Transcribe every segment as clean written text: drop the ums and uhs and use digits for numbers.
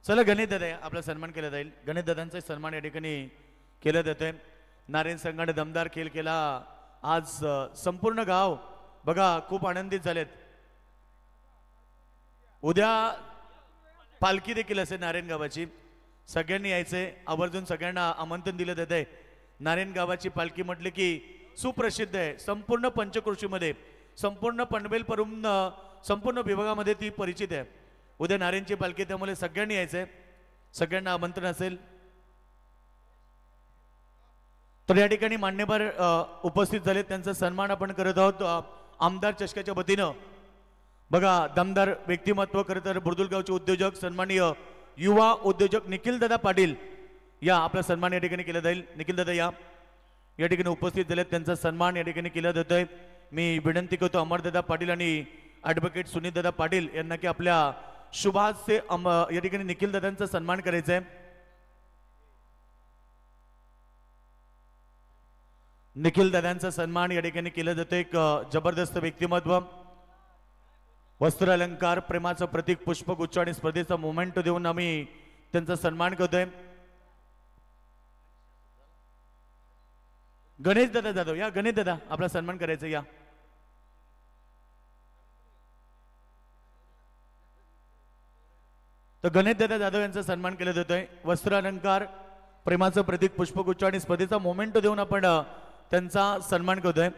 चला गणेश दादा आपला सन्मान केला जाईल. गणेश दादांचा सन्मान या ठिकाणी केला जातोय. नारायण संघाने दमदार खेळ केला आज. संपूर्ण गाव बघा खूप आनंदित झालेत. उद्या पालखी देखील असेल नारायण गावाची. सगळ्यांनी यायचंय. आवर्जून सगळ्यांना आमंत्रण दिलं जात आहे. नारायण गावाची पालखी म्हटले की सुप्रसिद्ध आहे. संपूर्ण पंचक्रोशीमध्ये, संपूर्ण पनवेल परून संपूर्ण विभागामध्ये ती परिचित आहे. उद्या नारायणची पालखी, त्यामुळे सगळ्यांनी यायचंय. सगळ्यांना आमंत्रण असेल. तर या ठिकाणी मान्यवर उपस्थित झाले, त्यांचा सन्मान आपण करत आहोत. आमदार चषकाच्या वतीनं बघा दमदार व्यक्तिमत्व खरं तर बुर्दुलगावचे उद्योजक सन्माननीय युवा उद्योजक निखिल दादा पाटील या आपला सन्मान या ठिकाणी केला जाईल. निखिल दादा या ठिकाणी उपस्थित झालेत, त्यांचा सन्मान या ठिकाणी केला जातोय. मी विनंती करतो अमरदादा पाटील आणि ॲडव्होकेट सुनीलदादा पाटील यांना की आपल्या शुभाचे या ठिकाणी निखिल दादांचा सन्मान करायचा आहे. निखिल दादांचा सन्मान या ठिकाणी केला जातोय. एक जबरदस्त व्यक्तिमत्व, वस्त्र अलंकार, प्रेमाचं प्रतीक, पुष्पगुच्छ आणि स्पर्धेचा मोमेंट देऊन आम्ही त्यांचा सन्मान करतोय. गणेश दादा जाधव या. गणेश दादा आपला सन्मान करायचा या. तर गणेश दादा जाधव यांचा सन्मान केला जातोय. वस्त्र अलंकार, प्रेमाचं प्रतीक, पुष्पगुच्छ आणि स्पर्धेचा मोमेंट देऊन आपण त्यांचा सन्मान करतोय.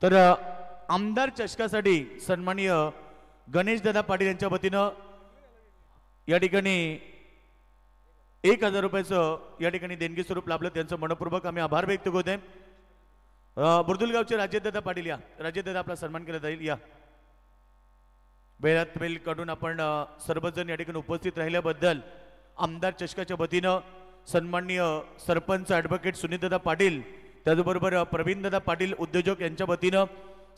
तर आमदार चषकासाठी सन्माननीय गणेश दादा पाटील यांच्या वतीनं या ठिकाणी 1000 रुपयाचं या ठिकाणी देणगी स्वरूप लाभलं. त्यांचं मनपूर्वक आम्ही आभार व्यक्त करतोय. बुर्दुलगावचे राजेशदादा पाटील या. राजेशदादा आपला सन्मान केला जाईल या. बेळात वेल काढून आपण सर्वजण या ठिकाणी उपस्थित राहिल्याबद्दल आमदार चषकाच्या वतीनं सन्माननीय सरपंच ॲडव्होकेट सुनीलदादा पाटील, त्याचबरोबर प्रवीणदादा पाटील उद्योजक यांच्या वतीनं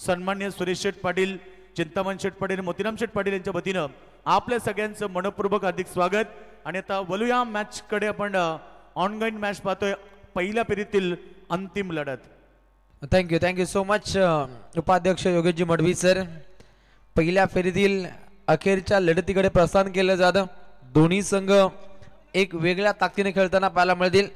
सन्माननीय सुरेश शेठ पाटील, चिंतामण शेठ पाटील, मोतीराम शेठ पाटील यांच्या वतीनं आपल्या सगळ्यांचं मनपूर्वक हार्दिक स्वागत. आणि आता वलूया मॅच कडे. आपण ऑनलाईन मॅच पाहतोय, पहिल्या फेरीतील अंतिम लढत. थँक्यू सो मच उपाध्यक्ष योगेशजी मडवी सर. पहिल्या फेरीतील अखेरच्या लढतीकडे प्रस्थान केलं जातं. दोन्ही संघ एक वेगळ्या ताकदीने खेळताना पाहायला मिळतील.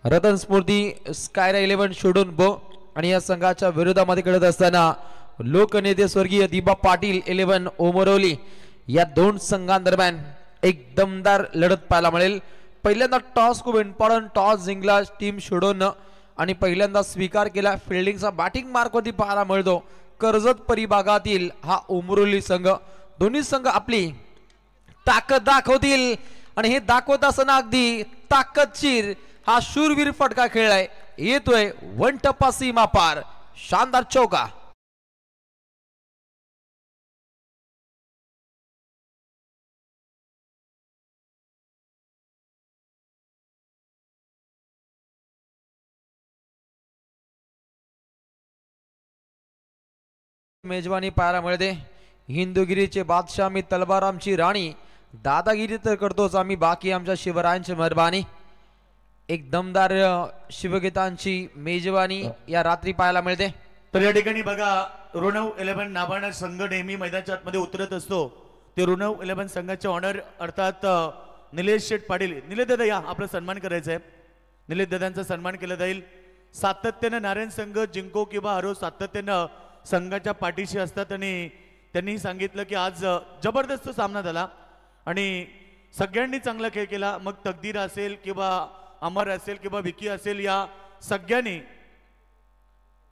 रतन स्फूर्ती स्कायरा 11 शोडून बो आणि या संघाच्या विरोधामध्ये खेळत असताना लोकनेते स्वर्गीय दिबा पाटील 11 ओमरोली या दोन संघांदरम्यान एक दमदार लढत पाहायला मिळेल. पहिल्यांदा टॉस खूप इम्पॉर्टंट टॉस जिंकला टीम शोडून आणि पहिल्यांदा स्वीकार केला फिल्डिंगचा. बॅटिंग मार्कवरती पाहायला मिळतो कर्जत परिभागातील हा ओमरोली संघ. दोन्ही संघ आपली ताकद दाखवतील आणि हे दाखवत असताना अगदी ताकदशीर हा शूरवीर फटका खेळलाय. येतोय वन टप्पा सीमा पार, शानदार चौका. मेजवानी पाहायला मिळते. हिंदुगिरीचे बादशाह आम्ही, तलवार आमची राणी, दादागिरी तर करतोच आम्ही, बाकी आमच्या शिवरायांची मेहरबानी. एक दमदार शिवगीतांची मेजवानी या रात्री पाहायला मिळते. तर या ठिकाणी बघा ऋणव 11 नाबाना संघ नेहमी मैदानाच्या आतमध्ये उतरत असतो. ते ऋणव 11 संघाचे ऑनर अर्थात निलेश शेठ पाटील. निलेश दादा या, आपला सन्मान करायचा आहे. निलेश दादांचा सन्मान केला जाईल. सातत्यानं नारायण संघ जिंको किंवा हरो सातत्यानं संघाच्या पाठीशी असतात आणि त्यांनी सांगितलं की आज जबरदस्त सामना झाला आणि सगळ्यांनी चांगला खेळ केला. मग तकदीर असेल किंवा अमर असेल किंवा विकी असेल, या सगळ्यांनी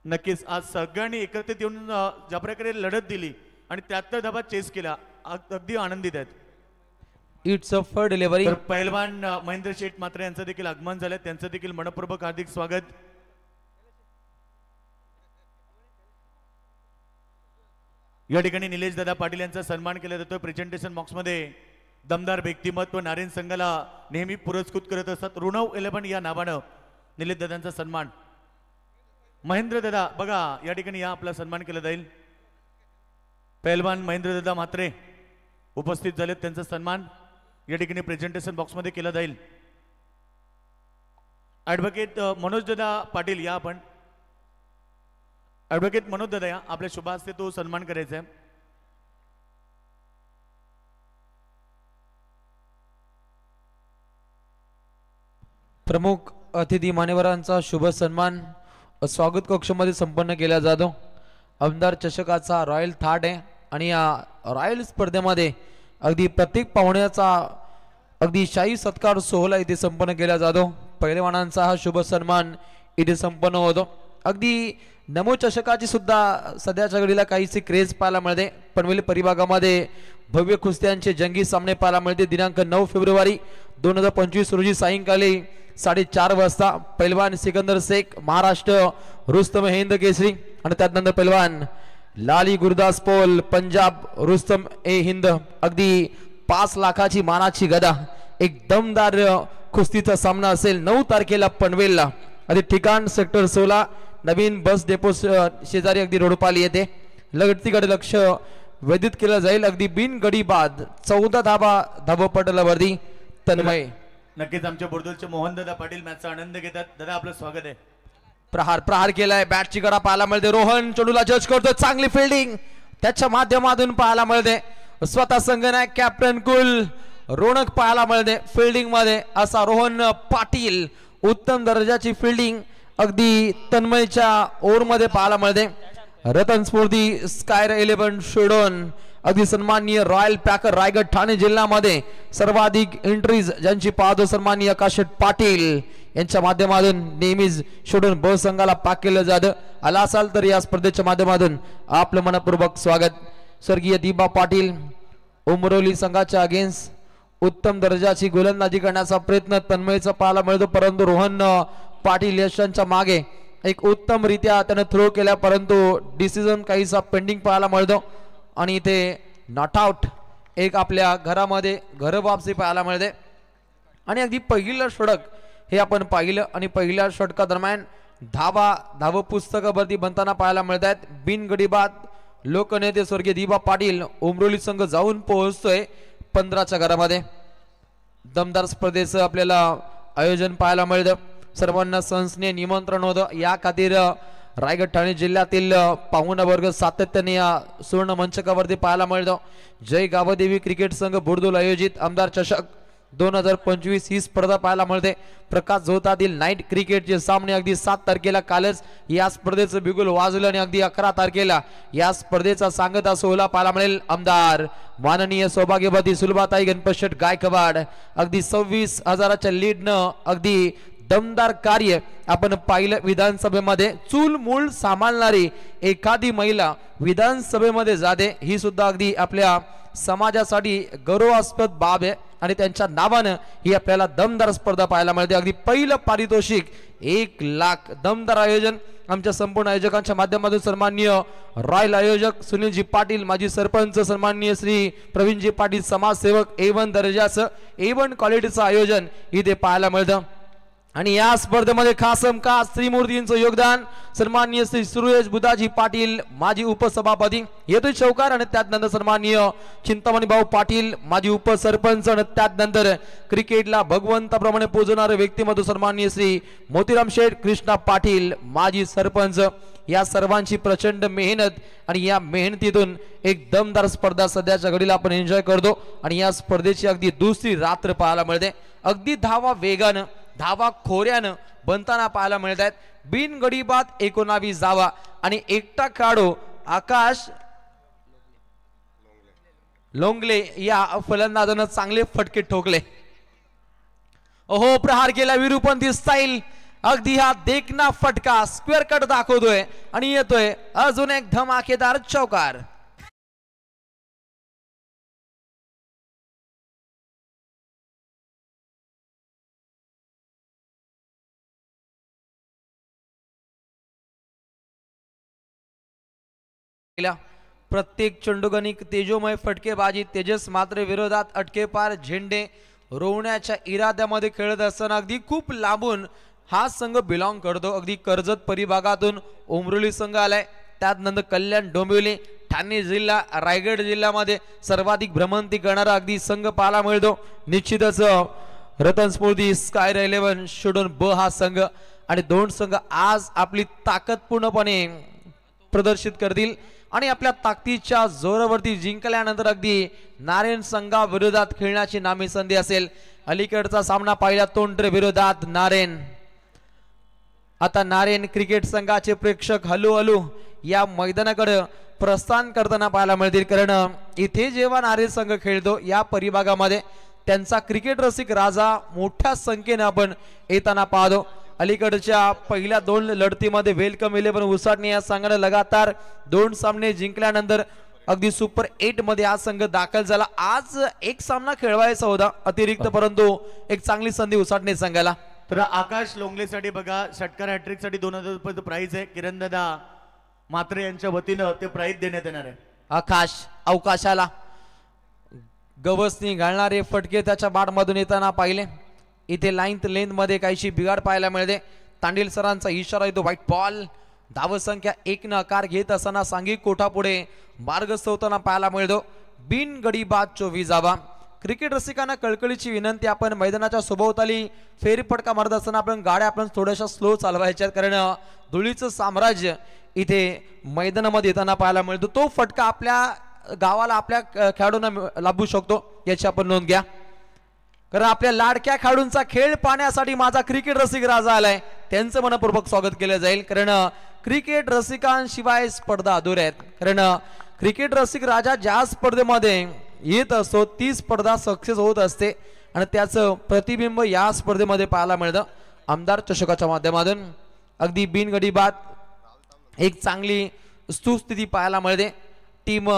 नक्कीच आज सगळ्यांनी एकत्रित येऊन ज्या प्रकारे लढत दिली आणि 73 धावा चेस केला, अगदी आनंदित आहेत. It's a fair delivery. पहिलवान महेंद्र शेठ मात्र यांचं देखील आगमन झालं, त्यांचं देखील मनपूर्वक हार्दिक स्वागत. या ठिकाणी निलेश दादा पाटील यांचा सन्मान केला जातो. प्रेझेंटेशन बॉक्समध्ये दमदार व्यक्तिमत्व नारायण संघाला नेहमी पुरस्कृत करत असतात. ऋणव 11 या नावानं निलेश दादांचा सन्मान. महेंद्र दादा बघा या ठिकाणी या, आपला सन्मान केला जाईल. पहिलवान महेंद्र दादा म्हात्रे उपस्थित झालेत, त्यांचा सन्मान या ठिकाणी प्रेझेंटेशन बॉक्समध्ये केला जाईल. ॲडव्होकेट मनोज दादा पाटील या. आपण ॲडव्होकेट मनोज दादा या, आपल्या शुभ हस्ते तो सन्मान करायचा आहे. प्रमुख अतिथी मान्यवरांचा शुभ सन्मान स्वागत कक्षामध्ये संपन्न केला जातो। आमदार चषकाचा रॉयल थाट आहे आणि या रॉयल स्पर्धेमध्ये अगदी प्रत्येक पाहुण्याचा अगदी शाही सत्कार सोहळा इथे संपन्न केला जातो। पहिलवानांचा हा शुभ सन्मान इथे संपन्न होतो। अगदी नमो चषकाची सुद्धा सध्याच्या घडीला काहीशी क्रेज पाहायला मिळते। पनवेल परिभागामध्ये भव्य कुस्त्यांचे जंगी सामने पाहायला मिळते। दिनांक 9 फेब्रुवारी 2025 रोजी सायंकाळी 4:30 वाजता पैलवान सिकंदर शेख महाराष्ट्र रुस्तम हिंद केसरी आणि त्यानंतर पैलवान लाली गुरदास पोल पंजाब रुस्तम ए हिंद अगदी 5 लाखाची मानाची गदा एक दमदार कुस्तीचा सामना असेल 9 तारखेला पनवेलला। आणि ठिकाण सेक्टर 16 नवीन बस डेपो शेजारी अगदी रोडपाली येते। लगतीकडे लक्ष वेधित केलं जाईल। अगदी बिन गडी बाद 14 धावपटलावरती तन्मय नक्कीच आमच्या बोर्डूरचे मोहनदादा पाटील मॅचचा आनंद घेतात। दादा आपलं स्वागत आहे। प्रहार केलाय बॅटची गडा पाहायला मिळते। रोहन चंडूला जज करतो। चांगली फिल्डिंग त्याच्या माध्यमातून पाहायला मिळते। स्वतः संघनायक कॅप्टन कुल रोनक पाहायला मिळते फिल्डिंग मध्ये असा रोहन पाटील उत्तम दर्जाची फिल्डिंग अगदी तन्मयच्या ओव्हर मध्ये पाहायला मिळते। रतन स्फूर्ती स्कायर 11 शेडोन अगदी सन्माननीय रॉयल पॅकर रायगड ठाणे जिल्ह्यामध्ये सर्वाधिक एंट्रीज ज्यांची पाहतो सन्माननीय आकाश पाटील यांच्या माध्यमातून नेहमीच शेडोन ब संघाला पाक केलं जातं। आला असाल तर या स्पर्धेच्या माध्यमातून आपलं मनपूर्वक स्वागत। स्वर्गीय दीपा पाटील उमरोली संघाच्या अगेन्स्ट उत्तम दर्जाची गोलंदाजी करण्याचा प्रयत्न तन्मयचा पाहायला मिळतो, परंतु रोहन पाटील यशांच्या मागे एक उत्तम रित्या त्याने थ्रो केला, परंतु डिसिजन काहीसा पेंडिंग पाहायला मिळतो आणि इथे नॉट आउट एक आपल्या घरामध्ये घर वापसी पाहायला मिळते। आणि अगदी पहिलं षटक हे आपण पाहिलं आणि पहिल्या षटकादरम्यान धाव पुस्तकावरती बनताना पाहायला मिळत आहेत। बिनगडी बाद लोकनेते स्वर्गीय दीपा पाटील उमरोली संघ जाऊन पोहोचतोय 15च्या घरामध्ये। दमदार स्पर्धेचं आपल्याला आयोजन पाहायला मिळतं। सर्वांना संस्थेने निमंत्रण होतं। या खातीर रायगड ठाणे जिल्ह्यातील पाहुणा वर्ग सातत्याने या सुवर्ण मंचकावरती पाहायला मिळतो। जय गावदेवी क्रिकेट संघ बोर्दोल आयोजित आमदार चषक 2025 ही स्पर्धा पाहायला मिळते। प्रकाश झोतातील नाईट क्रिकेटचे सामने अगदी 7 तारखेला कालच या स्पर्धेचं बिगुल वाजलं आणि अगदी 11 तारखेला या स्पर्धेचा सांगता सोहळा पाहायला मिळेल। आमदार माननीय सौभाग्यवती सुलभाताई गणपत शेठ गायकवाड अगदी 26,000च्या लीडनं अगदी दमदार कार्य आपण पाहिलं। विधानसभेमध्ये चूल मूल सांभाळणारी एखादी महिला विधानसभेमध्ये जाते ही सुद्धा अगदी आपल्या समाजासाठी गौरवास्पद बाब आहे आणि त्यांच्या नावानं ही आपल्याला दमदार स्पर्धा पाहायला मिळते। अगदी पहिलं पारितोषिक 1 लाख दमदार आयोजन आमच्या संपूर्ण आयोजकांच्या माध्यमातून सन्माननीय रॉयल आयोजक सुनीलजी पाटील माजी सरपंच सन्माननीय श्री प्रवीणजी पाटील समाजसेवक A1 दर्जाचं A1 क्वालिटीचं आयोजन इथे पाहायला मिळतं। आणि या स्पर्धेमध्ये खास त्रिमूर्तींचं योगदान सन्माननीय श्री सुरेश बुधाजी पाटील माजी उपसभापती येतोय चौकार आणि त्यानंतर सन्माननीय चिंतामणी भाऊ पाटील माजी उपसरपंच आणि त्यानंतर क्रिकेटला भगवंताप्रमाणे पूजणारे व्यक्तिमत्व सन्माननीय श्री मोतीराम शेठ कृष्णा पाटील माजी सरपंच। या सर्वांची प्रचंड मेहनत आणि या मेहनतीतून एक दमदार स्पर्धा सध्याच्या घडीला आपण एन्जॉय करतो आणि या स्पर्धेची अगदी दुसरी रात्र पाहायला मिळते। अगदी धावा वेगानं धावा खोऱ्यानं बनताना पाहायला मिळत आहेत। बिनगडी बाद 19 धावा आणि एकटा खेळाडू आकाश लोंगले या फलंदाजानं चांगले फटके ठोकले। ओहो प्रहार केला विरूपंथी स्टाईल अगदी हा देखना फटका स्क्वेअर कट दाखवतोय आणि येतोय अजून एक धमाकेदार चौकार। प्रत्येक चंडुगणिक तेजोमय फटकेबाजी तेजस मात्र विरोधात अटकेपार झेंडे रोवण्याच्या इराद्यामध्ये खेळत असताना अगदी खूप लांबून हा संघ बिलॉंग करतो। अगदी कर्जत परिभागातून उमरोली संघ आलाय, त्यानंतर कल्याण डोंबिवली ठाणे जिल्हा रायगड जिल्ह्यामध्ये सर्वाधिक भ्रमंती करणारा अगदी संघ पाहायला मिळतो। निश्चितच रतन स्फूर्ती स्कायर 11 शेडोन ब हा संघ आणि 2 संघ आज आपली ताकद पूर्णपणे प्रदर्शित करतील आणि आपल्या ताकदीच्या जोरावरती जिंकल्यानंतर अगदी नारायण संघा विरोधात खेळण्याची नामी संधी असेल। अलीकडचा सामना पाहिला तोंडरे विरोधात नारेन. आता नारेन क्रिकेट संघाचे प्रेक्षक हळूहळू या मैदानाकडे प्रस्थान करताना पाहायला मिळतील. कारण इथे जेव्हा नारेन संघ खेळतो या परिभागामध्ये त्यांचा क्रिकेट रसिक राजा मोठ्या संख्येने आपण येताना पाहतो. अलीकडच्या पहिल्या 2 लढतीमध्ये वेलकम 11 उसाटणे या संघाने लगातार 2 सामने जिंकल्यानंतर अगदी सुपर 8 मध्ये हा संघ दाखल झाला. आज एक सामना खेळवायचा होता अतिरिक्त, परंतु एक चांगली संधी उसाटणे संघाला. तर आकाश लोंगलेसाठी बघा षटकार हॅट्रिक साठी 2000 रुपये प्राइज आहे. किरण दादा मात्रे यांच्या वतीनं ते प्राइज देण्यात येणार आहे. आकाश अवकाशाला गवसनी घालणारे फटके त्याच्या बाटमधून येताना पाहिले. इथे लेंथ मध्ये काहीशी बिघाड पाहायला मिळते. तांडील सरांचा इशारा येतो व्हाईट बॉल. धावसंख्या 1 न आकार घेत असताना सांघिक कोठा पुढे मार्गस्थ होताना पाहायला मिळतो. बिन गडी बाद 24 धावा. क्रिकेट रसिकांना कळकळीची विनंती, आपण मैदानाच्या सभोवताली फेरफटका मारत असताना आपण गाड्या थोड्याशा स्लो चालवायच्या, कारण धुळीचं साम्राज्य इथे मैदानामध्ये येताना पाहायला मिळतो. तो फटका आपल्या गावाला आपल्या खेळाडूंना लाभू शकतो याची आपण नोंद घ्या. कारण आपल्या लाडक्या खेळाडूंचा खेळ पाहण्यासाठी माझा क्रिकेट रसिक राजा आलाय, त्यांचं मनपूर्वक स्वागत केलं जाईल. कारण क्रिकेट रसिकांशिवाय स्पर्धा अधुऱ्या आहेत. कारण क्रिकेट रसिक राजा ज्या स्पर्धेमध्ये येत असतो ती स्पर्धा सक्सेस होत असते आणि त्याचं प्रतिबिंब या स्पर्धेमध्ये पाहायला मिळतं. आमदार चषकाच्या माध्यमातून अगदी बिनगडी बाद एक चांगली स्तुस्थिती पाहायला मिळते. टीम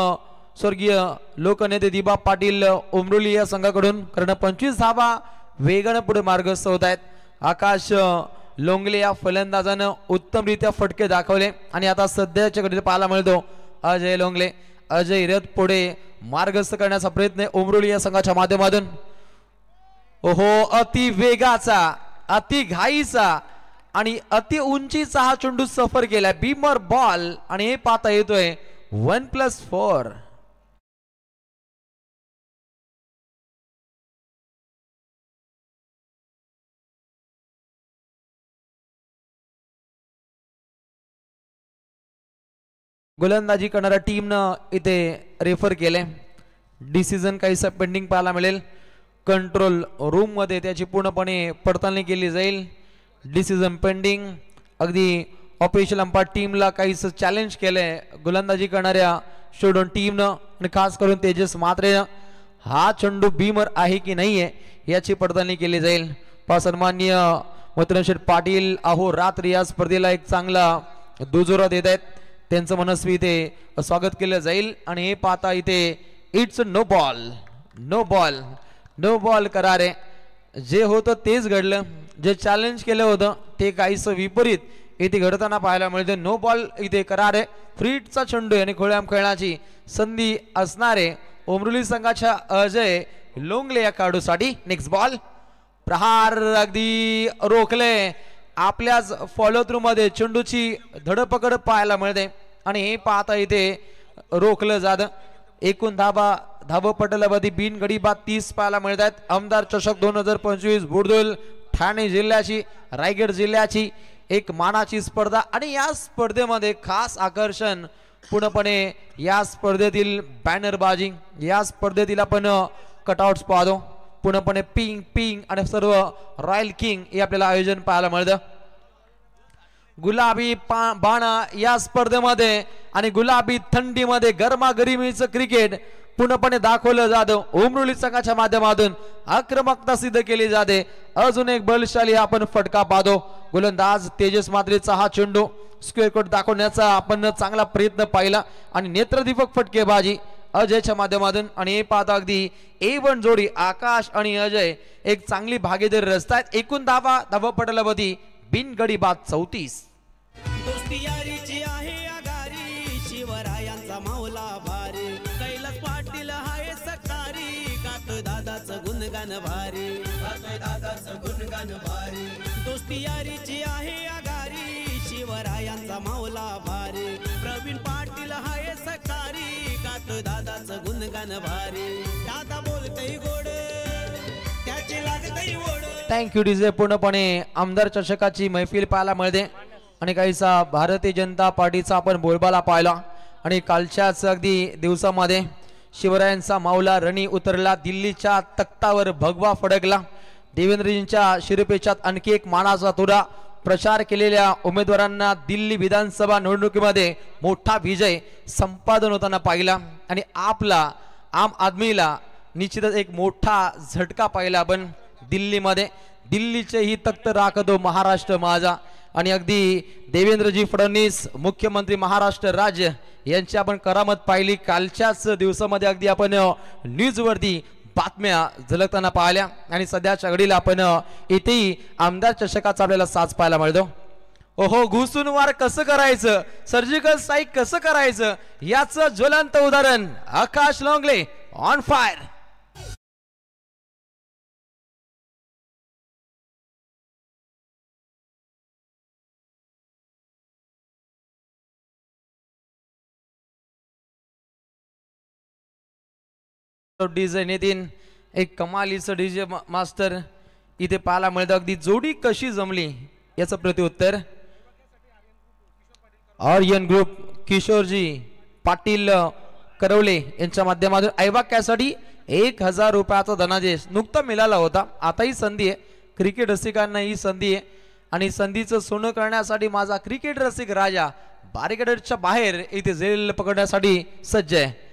स्वर्गीय लोकनेते दिबा पाटील उमरोली या संघाकडून कारण 25 धावा वेगाने पुढे मार्गस्थ होत आहेत. आकाश लोंगले या फलंदाजानं उत्तमरित्या फटके दाखवले आणि आता सध्याच्या घडीत पाहायला मिळतो अजय लोंगले. अजय रथ पुढे मार्गस्थ करण्याचा प्रयत्न उमरोली या संघाच्या माध्यमातून. ओहो, अति वेगाचा, अति घाईचा आणि अति उंचीचा हा चेंडू सफर केलाय. बीमर बॉल आणि हे पाहता येतोय 1+4. गोलंदाजी करणाऱ्या टीमनं इथे रेफर केले. डिसिजन काहीसा पेंडिंग पाहायला मिळेल. कंट्रोल रूम मध्ये त्याची पूर्णपणे पडताळणी केली जाईल. Decision pending. अगदी ऑफिशियल अंपायर टीमला काहीच चॅलेंज केलंय गोलंदाजी करणाऱ्या स्टुडंट टीमनं आणि खास करून तेजस मात्रेनं. हा चेंडू बीमर आहे की नाहीये याची पडताळणी केली जाईल. सन्माननीय मथुरशेठ पाटील अहो रात्री या स्पर्धेला एक चांगला दुजोरा देत आहेत, त्यांचं मनस्वी इथे स्वागत केलं जाईल. आणि हे पाहता इथे it's no ball, no ball, no ball करारे. जे होतं तेच घडलं, जे चॅलेंज केलं होतं ते काहीच विपरीत इथे घडताना पाहायला मिळते. नो बॉल इथे करारे. फ्रीटचा चेंडू आणि खोळ्याम खेळण्याची संधी असणारे उमरोली संघाच्या अजय लोंगले या खेळाडूसाठी. Next ball. प्रहार अगदी रोखले. आपल्याच फॉलो थ्रू मध्ये चेंडूची धडपकड पाहायला मिळते आणि हे पाहता इथे रोखलं जातं. एकूण धावपटलावधी बिन गडी बाद 30 पाहायला मिळत आहेत. आमदार चषक 2025 बुडदुल ठाणे जिल्ह्याची, रायगड जिल्ह्याची एक मानाची स्पर्धा आणि या स्पर्धेमध्ये खास आकर्षण पूर्णपणे या स्पर्धेतील बॅनरबाजी, या स्पर्धेतील आपण कटआउट्स पाहतो. पूर्णपणे पिंग पिंग आणि सर्व रॉयल किंग हे आपल्याला आयोजन पाहायला मिळतं. गुलाबी बाणा या स्पर्धेमध्ये आणि गुलाबी थंडीमध्ये गरमागरमीचं क्रिकेट पूर्णपणे दाखवलं जातं. उमरोली संघाच्या माध्यमातून आक्रमकता सिद्ध केली जाते. अजून एक बलशाली आपण फटका पाहतो. गोलंदाज तेजस मात्रेचा हा चेंडू स्क्वेअर कोट दाखवण्याचा आपण चांगला प्रयत्न पाहिला आणि नेत्रदीपक फटकेबाजी अजयच्या माध्यमातून. आणि हे पाहता अगदी A1 जोडी आकाश आणि अजय एक चांगली भागीदारी रचतायत. एकूण धावपटलावधी बिन गडी बाद 34. दोस्ती यारीची आहे आगारी, शिवरायांचा मावला भारी, कैलास पाटील हाय सकारी, गात दादाचं गुणगान भारी, गात दादाचं गुणगान भारी. दोस्ती यारीची आहे आगारी, शिवरायांचा मावला भारी, प्रवीण पाटील हाय सकारी, गात दादाचं गुणगान भारी. दादा बोलतय गोड, त्याची लागतय ओढ. Thank you DJ. पूर्णपणे आमदार चषकाची मैफिल पाहायला मिळते आणि काहीसा भारतीय जनता पार्टीचा आपण बोलबाला पाहिला. आणि कालच्याच अगदी दिवसामध्ये शिवरायांचा मावला रणी उतरला, दिल्लीच्या तख्तावर भगवा फडकला. देवेंद्रजींच्या शिरपेचात आणखी एक मानाचा तुरा. प्रचार केलेल्या उमेदवारांना दिल्ली विधानसभा निवडणुकीमध्ये मोठा विजय संपादन होताना पाहिला आणि आपला आम आदमीला निश्चितच एक मोठा झटका पाहिला आपण दिल्लीमध्ये. दिल्लीचे ही तख्त राखतो महाराष्ट्र माझा आणि अगदी देवेंद्रजी फडणवीस मुख्यमंत्री महाराष्ट्र राज्य यांची आपण करामत पाहिली. कालच्याच दिवसामध्ये अगदी आपण न्यूजवरती बातम्या झलकताना पाहिल्या आणि सध्याच्या घडीला आपण इथेही आमदार चषकाचा आपल्याला साज पाहायला मिळतो. ओहो, घुसून वार कसं करायचं, सर्जिकल स्ट्राईक कसं करायचं याचं ज्वलंत उदाहरण आकाश लोंगले ऑन फायर. डीजे नितीन एक कमालीचं डीजे मास्टर इथे पाहायला मिळतं. अगदी जोडी कशी जमली याचं प्रत्युत्तर आर्यन ग्रुप किशोरजी पाटील करवले यांच्या माध्यमातून ऐवाक्यासाठी 1000 रुपयाचा धनादेश नुकता मिळाला होता. आता ही संधी आहे, क्रिकेट रसिकांना ही संधी आहे आणि संधीचं सोनं करण्यासाठी माझा क्रिकेट रसिक राजा बॅरिकेडच्या बाहेर इथे झेल पकडण्यासाठी सज्ज आहे.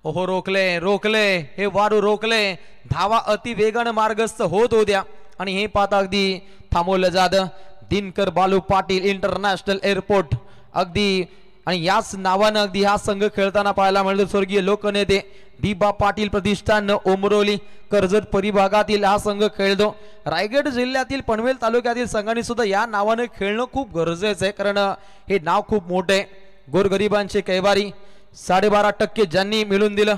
ओहो, रोखले हे वारू रोखले. धावा अति वेगानं मार्गस्थ होत होत्या आणि हे पाहता अगदी थांबवलं जातं. दिनकर बालू पाटील इंटरनॅशनल एअरपोर्ट अगदी आणि याच नावानं अगदी हा संघ खेळताना पाहायला मिळतो. स्वर्गीय लोकनेते दिबा पाटील प्रतिष्ठान उमरोली कर्जत परिभागातील हा संघ खेळतो. रायगड जिल्ह्यातील पनवेल तालुक्यातील संघाने सुद्धा या नावाने खेळणं खूप गरजेचं आहे, कारण हे नाव खूप मोठे आहे. गोरगरिबांचे कैवारी 12.5% ज्यांनी मिळून दिलं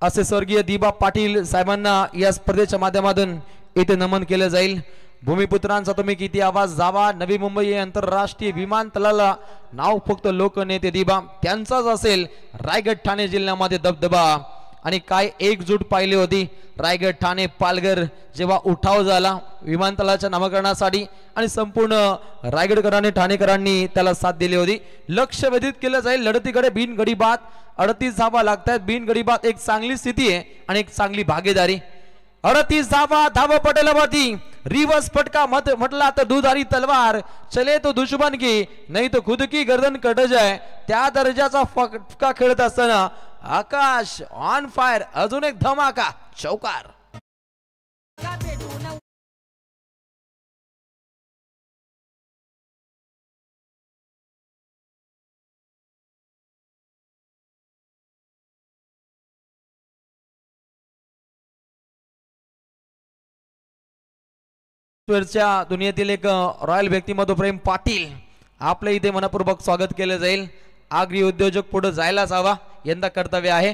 असे स्वर्गीय दिबा पाटील साहेबांना या स्पर्धेच्या माध्यमातून इथे नमन केलं जाईल. भूमिपुत्रांचा तुम्ही किती आवाज जावा. नवी मुंबई आंतरराष्ट्रीय विमानतळाला नाव फक्त लोकनेते दिबा त्यांचाच असेल. रायगड ठाणे जिल्ह्यामध्ये दबदबा आणि काय एकजूट पाहिली होती. रायगड ठाणे पालघर जेव्हा उठाव झाला विमानतळाच्या नामकरणासाठी आणि संपूर्ण रायगडकरांनी ठाणेकरांनी त्याला साथ दिली होती. लक्ष वेधित केलं जाईल लढतीकडे. बिनगडी बाद 38 धावा लागतात. बिनगडी बाद एक चांगली स्थिती आहे आणि एक चांगली भागीदारी. 38 धावा धावपटलावरती रिवर्स फटका म्हटला तर दुधारी तलवार चले तो दुश्मन की नाही तो खुद की गर्दन कट जाय. त्या दर्जाचा फटका खेळत असताना आकाश ऑन फायर. अजून एक धमाका चौकार. दुनियेतील एक रॉयल व्यक्तिमत्व प्रेम पाटील आपल्या इथे मनपूर्वक स्वागत केलं जाईल. आगरी उद्योजक पुढे जायलाच हवा, यंदा कर्तव्य आहे.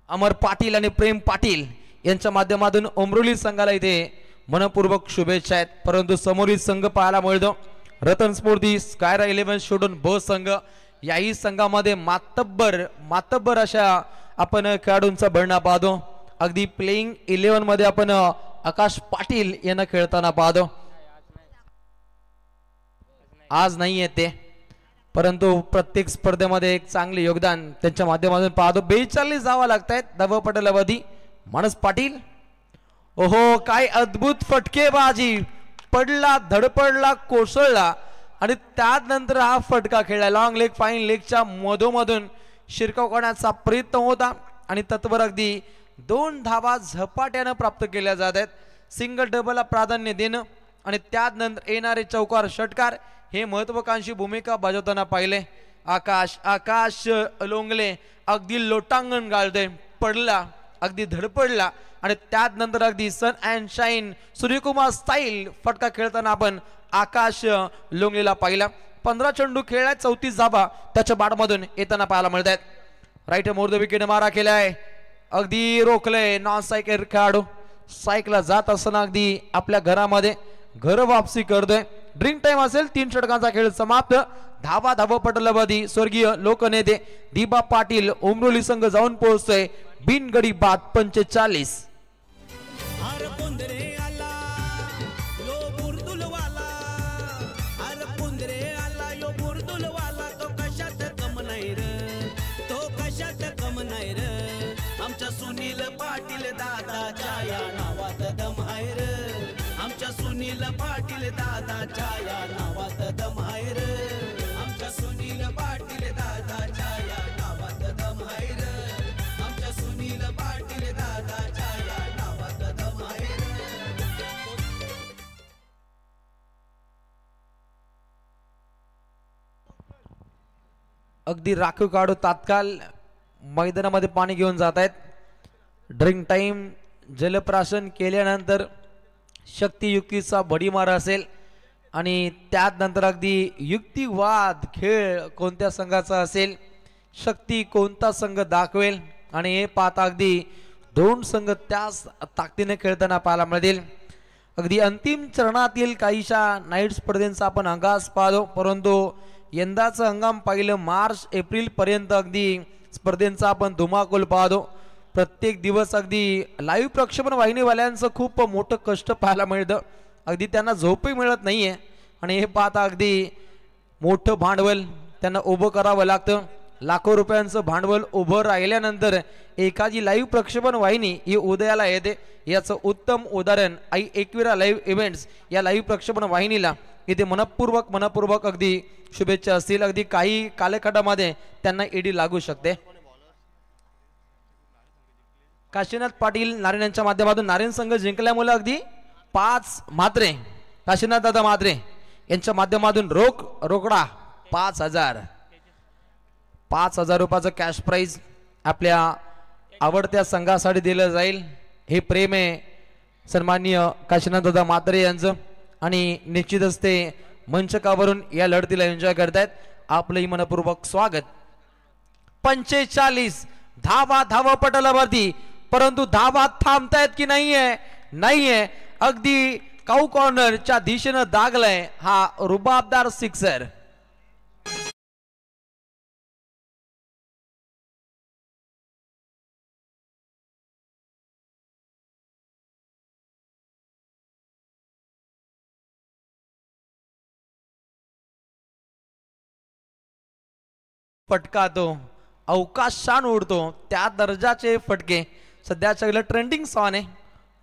अमर पाटील आणि प्रेम पाटील यांच्या माध्यमातून उमरोली संघाला इथे मनपूर्वक शुभेच्छा आहेत. परंतु समोरील संघ पाहायला मिळतो रतन स्फूर्ती स्कायरा 11 शोडून ब संघ. याही संघामध्ये मातब्बर अशा आपण खेळाडूंचा बळणा पाहतो. अगदी प्लेइंग 11 मध्ये आपण आकाश पाटील यांना खेळताना पाहतो. आज नाही येते परंतु प्रत्येक स्पर्धेमध्ये एक चांगले योगदान त्यांच्या माध्यमातून पाहतो. 42 धावा लागतायत धावपटलावधी मानस पाटील. ओहो, काय अद्भुत फटकेबाजी. पडला, धडपडला, कोसळला आणि त्यानंतर हा फटका खेळला. लॉंग लेग फाईन लेगच्या मधोमधून शिरकाव करण्याचा प्रयत्न होता आणि तत्वर अगदी 2 धावा झपाट्यानं प्राप्त केल्या जात आहेत. सिंगल डबलला प्राधान्य देणं आणि त्यानंतर येणारे चौकार षटकार हे महत्वाकांक्षी भूमिका बजावताना पाहिले. आकाश लोंगले अगदी लोटांगण गाळतोय. पडला, अगदी धडपडला आणि त्यानंतर अगदी सन अँड शाईन सूर्यकुमार स्टाईल फटका खेळताना आपण आकाश लोंगलेला पाहिला. 15 चेंडू खेळलाय, 34 धावा त्याच्या बॅटमधून येताना पाहायला मिळत आहेत. राईट मोर विकेट मारा केलाय. अगदी रोखलंय नॉन सायकल खेळाडू. सायकलला जात असताना अगदी आपल्या घरामध्ये घर वापसी करतोय. ड्रिंक टाइम असेल. 3 षटकांचा खेळ समाप्त. धावपटलावधी स्वर्गीय लोकनेते दिबा पाटील उमरोली संघ जाऊन पोहोचतोय बिनगडी बाद 45. आमच्या सुनील पाटील दादाच्या सुनील पाटील दादाच्या या नावात दम आहे र आमच्या सुनील पाटील दादाच्या या नावात दम आहे र आमच्या सुनील पाटील दादाच्या या नावात दम आहे र अगदी राखीव काढू तात्काळ मैदानामध्ये पाणी घेऊन जात आहेत. ड्रिंक टाइम जलप्राशन केल्यानंतर शक्तियुक्तीचा बडीमार असेल आणि त्यात नंतर अगदी युक्तिवाद खेळ कोणत्या संघाचा असेल, शक्ती कोणता संघ दाखवेल आणि हे पाहता अगदी दोन संघ त्याच ताकदीने खेळताना पाहायला मिळतील. अगदी अंतिम चरणातील काहीशा नाईट स्पर्धेचा आपण अंगास पाहतो, परंतु यंदाचं हंगाम पाहिलं मार्च एप्रिल पर्यंत अगदी स्पर्धेचा आपण धुमाकूल पाहतो. प्रत्येक दिवस अगदी लाईव्ह प्रक्षेपण वाहिनीवाल्यांचं खूप मोठं कष्ट पाहायला मिळतं. अगदी त्यांना झोपही मिळत नाहीये आणि हे पाहता अगदी मोठं भांडवल त्यांना उभं करावं लागतं. लाखो रुपयांचं भांडवल उभं राहिल्यानंतर एखादी लाईव्ह प्रक्षेपण वाहिनी ही उदयाला येते. याचं उत्तम उदाहरण आई एकविरा लाईव्ह इव्हेंट्स या लाईव्ह प्रक्षेपण वाहिनीला इथे मनपूर्वक अगदी शुभेच्छा असतील. अगदी काही कालखंडामध्ये त्यांना ईडी लागू शकते. काशीनाथ पाटील नारायण यांच्या माध्यमातून नारायण संघ जिंकल्यामुळे अगदी 5 म्हात्रे काशीनाथ दादा म्हात्रे यांच्या माध्यमातून रोकडा 5,000 रुपयाचं कॅश प्राइज आपल्या आवडत्या संघासाठी दिलं जाईल. हे प्रेम आहे सन्माननीय काशीनाथ दादा म्हात्रे यांचं आणि निश्चितच ते मंचकावरून या लढतीला एन्जॉय करतायत. आपलंही मनपूर्वक स्वागत. 45 धावा पटलावरती, परंतु धावा थांबतायत की नाहीये. अगदी काऊ कॉर्नरच्या दिशेनं दागलाय हा रुबाबदार सिक्सर. फटका तो अवकाशान उडतो त्या दर्जाचे फटके सध्याच्या ट्रेंडिंग सॉन्ग आहे.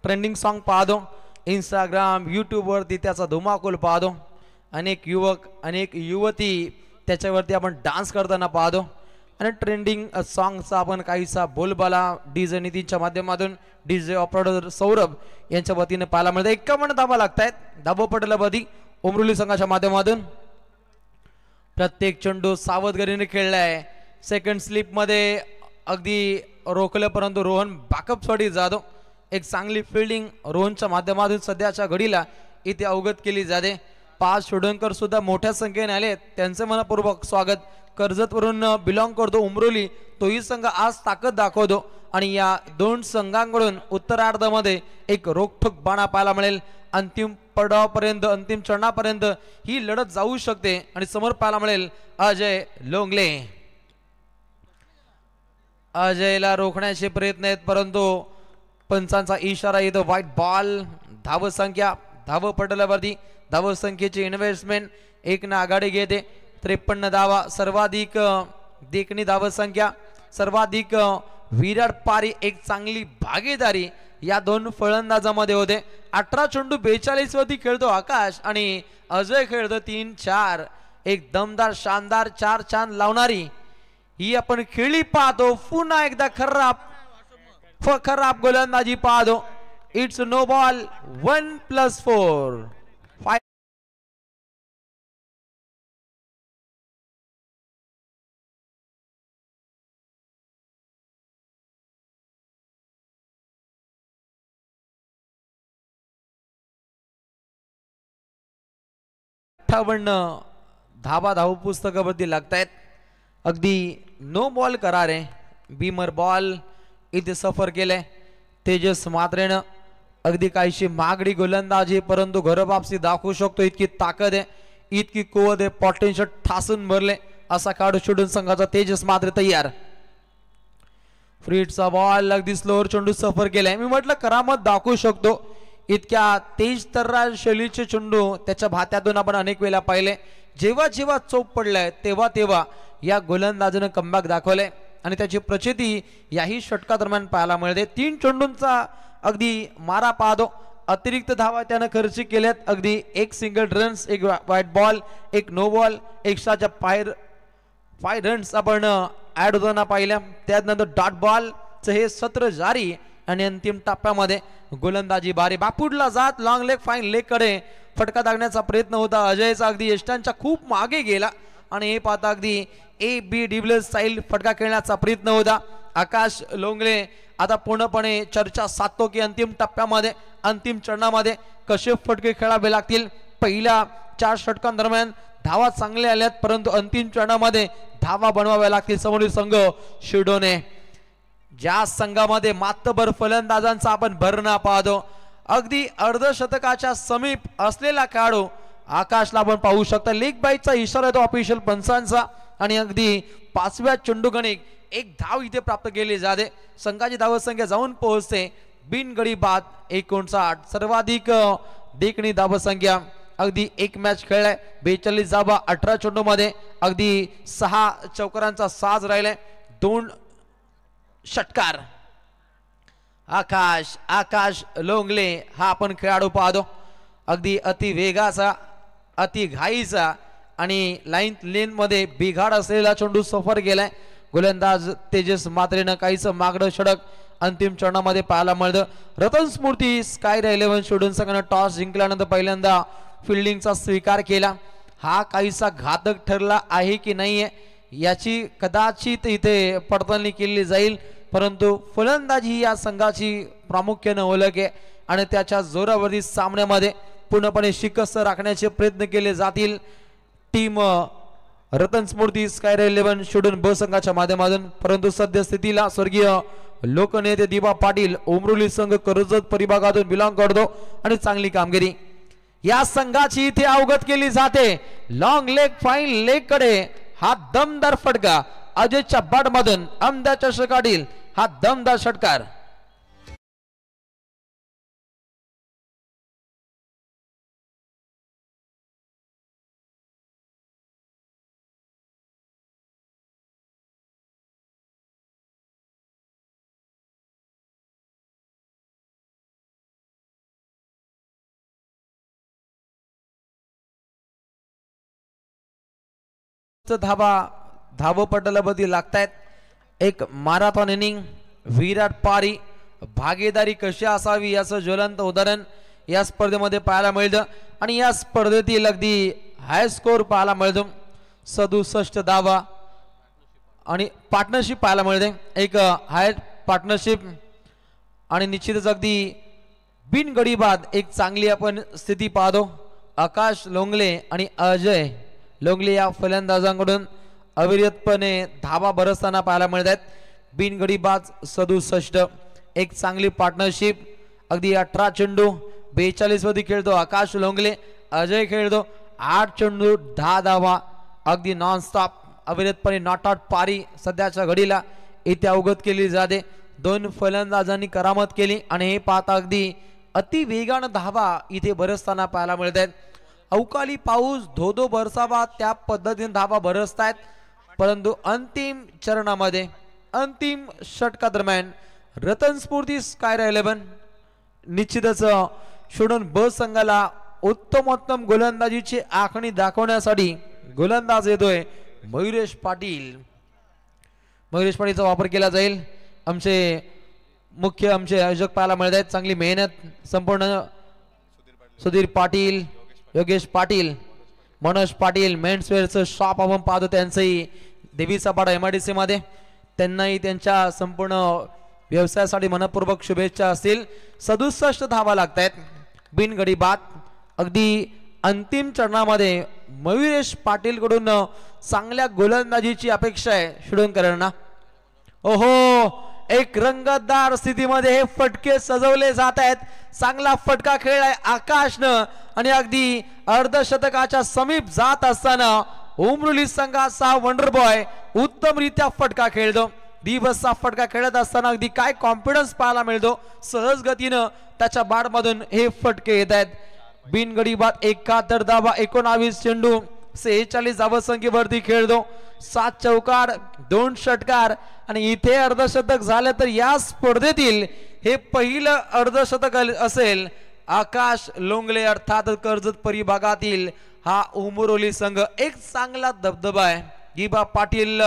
ट्रेंडिंग सॉन्ग पाहतो इंस्टाग्राम यूट्यूबवरती त्याचा धुमाकूल पाहतो. अनेक युवक अनेक युवती त्याच्यावरती आपण डान्स करताना पाहतो आणि ट्रेंडिंग सॉन्गचा आपण काहीसा बोलबाला डीजे नितीनच्या माध्यमातून डीजे ऑपरेटर सौरभ यांच्या वतीने पाहायला मिळतं. 51 धावा लागतायत धावपटलावरती उमरोली संघाच्या माध्यमातून. प्रत्येक चेंडू सावधगिरीने खेळलाय. सेकंड स्लिप मध्ये अगदी रोखलं, परंतु रोहन बॅकअप साठी जातो. एक चांगली फिल्डिंग रोहनच्या माध्यमातून सध्याच्या घडीला इथे अवगत केली जाते. 5 शोधनकर सुद्धा मोठ्या संख्येने आले, त्यांचे मनपूर्वक स्वागत. कर्जतवरून बिलॉंग करतो उमरोली, तोही संघ आज ताकद दाखवतो आणि या दोन संघांकडून उत्तरार्धामध्ये एक रोखठोक बाणा पाहायला मिळेल. अंतिम पडावापर्यंत अंतिम चरणापर्यंत ही लढत जाऊ शकते आणि समोर पाहायला मिळेल अजय लोंगले. अजयला रोखण्याचे प्रयत्न आहेत, परंतु पंचांचा इशारा येतो व्हाईट बॉल. धावसंख्या धावपटलावरती धावसंख्येची इन्व्हेस्टमेंट 1 ने आघाडी घेते. 53 धावा सर्वाधिक देखणी धावसंख्या, सर्वाधिक विराट पारी, एक चांगली भागीदारी या दोन फलंदाजामध्ये होते. 18 चेंडू 42 वरती खेळतो आकाश आणि अजय खेळतो 3-4. एक दमदार शानदार 4 चांद लावणारी ही आपण खेळी पाहतो. पुन्हा एकदा खराब गोलंदाजी पाहतो. It's no ball 1+4. धाबा धाव पुस्तकावरती लागतायत. अगदी नो बॉल करार आहे. बीमर बॉल इथे सफर केलंय. तेजस मात्रेनं अगदी काहीशी मागडी गोलंदाजी, परंतु घरवापसी दाखवू शकतो. इतकी ताकद आहे, इतकी कुवत आहे, पोटेन्शियल ठासून भरले असा काढू शोधून संघाचा तेजस मात्रे तयार. फ्रीटचा बॉल अगदी स्लोअर चेंडू सफर केलाय. मी म्हटलं करामत दाखवू शकतो. इतक्या तेज तर्रार शैलीचे चेंडू त्याच्या भात्यातून आपण अनेक वेळा पाहिले. जेव्हा जेव्हा चोप पडलाय तेव्हा या गोलंदाजीनं कमबॅक दाखवलंय आणि त्याची प्रचिती याही षटका दरम्यान पाहायला मिळते. 3 चेंडूंचा अगदी मारा पाहतो अतिरिक्त धावा त्यानं खर्च केल्यात अगदी एक सिंगल रन्स, एक वाईट बॉल, एक नो बॉल, एक्स्ट्राच्या 5 रन्स आपण ऍड होताना पाहिल्या. त्यानंतर डॉट बॉलचं हे सत्र जारी आणि अंतिम टप्प्यामध्ये गोलंदाजी बारी बापूडला जात लॉंग लेग फाईन लेग कडे फटका टाकण्याचा प्रयत्न होता. अजयचा अगदी यष्टांच्या खूप मागे गेला आणि हे पाहता अगदी AB डिव्हिलियर्स स्टाईल फटका खेळण्याचा प्रयत्न होता. आकाश लोंगले आता पूर्णपणे चर्चा साधतो की अंतिम टप्प्यामध्ये अंतिम चरणामध्ये कसे फटके खेळावे लागतील. पहिल्या 4 षटकांदरम्यान धावा चांगल्या आल्यात परंतु अंतिम चरणामध्ये धावा बनवाव्या लागतील. समोरील संघ शिडोने ज्या संघामध्ये मातबर फलंदाजांचा आपण भरणा पाहतो. अगदी अर्धशतकाच्या समीप असलेला खेळाडू आकाशला आपण पाहू शकता. लेग बाईटचा इशारा येतो ऑफिशियल पंचांचा आणि अगदी 5व्या चेंडूगणिक एक धाव इथे प्राप्त केली जाते. संघाची धावसंख्या जाऊन पोहोचते बिनगडी बाद 59. सर्वाधिक देखणी धावसंख्या अगदी एक मॅच खेळलाय 42 धावा 18 चेंडू मध्ये अगदी 6 चौकारांचा साज राहिलाय 2 षटकार. आकाश लोंगले हा आपण खेळाडू पाहतो. अगदी अति वेगाचा अति घाईचा आणि लेन मध्ये बिघाड असलेला चेंडू सफर गेलाय. गोलंदाज तेजस मात्रेनं काहीच मागडं षटक अंतिम चरणामध्ये पाहायला मिळतं. रतन स्मृती स्काय 11 शोधून संघानं टॉस जिंकल्यानंतर पहिल्यांदा फिल्डिंगचा स्वीकार केला. हा काहीसा घातक ठरला आहे की नाहीये याची कदाचित इथे पडताळणी केली जाईल परंतु फलंदाजी या संघाची प्रामुख्याने ओळख आहे आणि त्याच्या जोरावरती सामन्यामध्ये पूर्णपणे शिकस्त राखण्याचे प्रयत्न केले जातील. टीम रतन स्मृती स्काय 11 शोधून ब संघाच्या माध्यमातून. परंतु सद्यस्थितीला स्वर्गीय लोकनेते दिबा पाटील उमरोली संघ कर्जत परिभागातून बिलॉंग करतो आणि चांगली कामगिरी या संघाची इथे अवगत केली जाते. लॉंग लेग फाईन लेग कडे हा दमदार फटका अजयच्या बॅट मधून अहमदाच्या षटकातील हा दमदार षटकार. धावपटलावरती लागतायत. एक मॅरेथॉन इनिंग विराट पारी भागीदारी कशी असावी याचं ज्वलंत उदाहरण या स्पर्धेमध्ये पाहायला मिळतं आणि या स्पर्धेतील अगदी हाय स्कोर पाहायला मिळतो. 67 धावा आणि पार्टनरशिप पाहायला मिळते. एक हाय पार्टनरशिप आणि निश्चितच अगदी बिनगडी बाद एक चांगली आपण स्थिती पाहतो. आकाश लोंगले आणि अजय लोंगले या फलंदाजांकडून अविरतपणे धावा बरसताना पाहायला मिळत आहेत. बिनगडी बाद 67 एक चांगली पार्टनरशिप. अगदी 18 चेंडू 42 मध्ये खेळतो आकाश लोंगले. अजय खेळतो 8 चेंडू 10 धावा अगदी नॉनस्टॉप अविरतपणे नॉट आउट पारी सध्याच्या घडीला इथे अवगत केली जाते. 2 फलंदाजांनी करामत केली आणि हे पाहता अगदी अति वेगानं धावा इथे बरसताना पाहायला मिळत आहेत. अवकाळी पाऊस धोधो बरसावा त्या पद्धतीने धावा बरसतायत परंतु अंतिम चरणामध्ये अंतिम षटकादरम्यान रतन स्फूर्ती स्काय 11 निश्चितच शोधून ब संघाला उत्तमोत्तम गोलंदाजीची आखणी दाखवण्यासाठी गोलंदाज येतोय मयुरेश पाटील. मयुरेश पाटीलचा वापर केला जाईल. आमचे आयोजक पाहायला मिळत आहेत. चांगली मेहनत संपूर्ण सुधीर पाटील योगेश पाटील मनोज पाटील मेन्सवेअरचं शॉप आपण पाहतो त्यांचंही देवीचा पाडा MIDC मध्ये. त्यांनाही त्यांच्या संपूर्ण व्यवसायासाठी मनपूर्वक शुभेच्छा असतील. 67 धावा लागतायत बिनगडी बाद. अगदी अंतिम चरणामध्ये मयुरेश पाटील कडून चांगल्या गोलंदाजीची अपेक्षा आहे शिडोणकरांना. ओहो एक रंगतदार स्थितीमध्ये हे फटके सजवले जात आहेत. चांगला फटका खेळलाय आकाशनं आणि अगदी अर्धशतकाच्या समीप जात असताना उमरोली संघाचा वंडर बॉय उत्तमरित्या फटका खेळतो. दिवसचा फटका खेळत असताना अगदी काय कॉन्फिडन्स पाहायला मिळतो. सहज गतीनं त्याच्या बॅटमधून हे फटके येत आहेत. बिनगडी बाद 71 धावा 19 चेंडू 46 धावसंख्येवरती खेळतो. 7 चौकार 2 षटकार आणि इथे अर्धशतक झालं तर या स्पर्धेतील हे पहिलं अर्धशतक असेल आकाश लोंगले अर्थात कर्जत परिभागातील हा उमरोली संघ एक चांगला दबदबा आहे. गिबा पाटील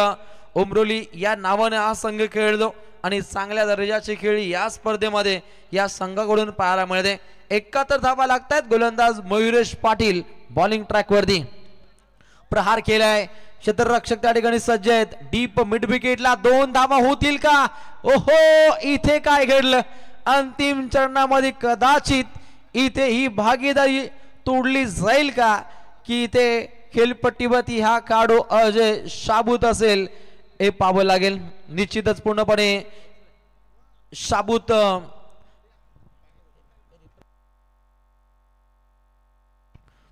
उमरोली या नावाने हा संघ खेळतो आणि चांगल्या दर्जाचे खेळ या स्पर्धेमध्ये या संघाकडून पाहायला मिळते. 71 धावा लागतात. गोलंदाज मयुरेश पाटील बॉलिंग ट्रॅक वरती प्रहार केलाय. क्षेत्ररक्षक त्या ठिकाणी सज्ज आहेत. डीप मिड विकेटला 2 धावा होतील का? ओहो, इथे काय घडलं? अंतिम चरणामध्ये कदाचित इथे ही भागीदारी तोडली जाईल का की इथे खेळपट्टीवरती हा काढू अजय शाबूत असेल हे पाहावं लागेल. निश्चितच पूर्णपणे शाबूत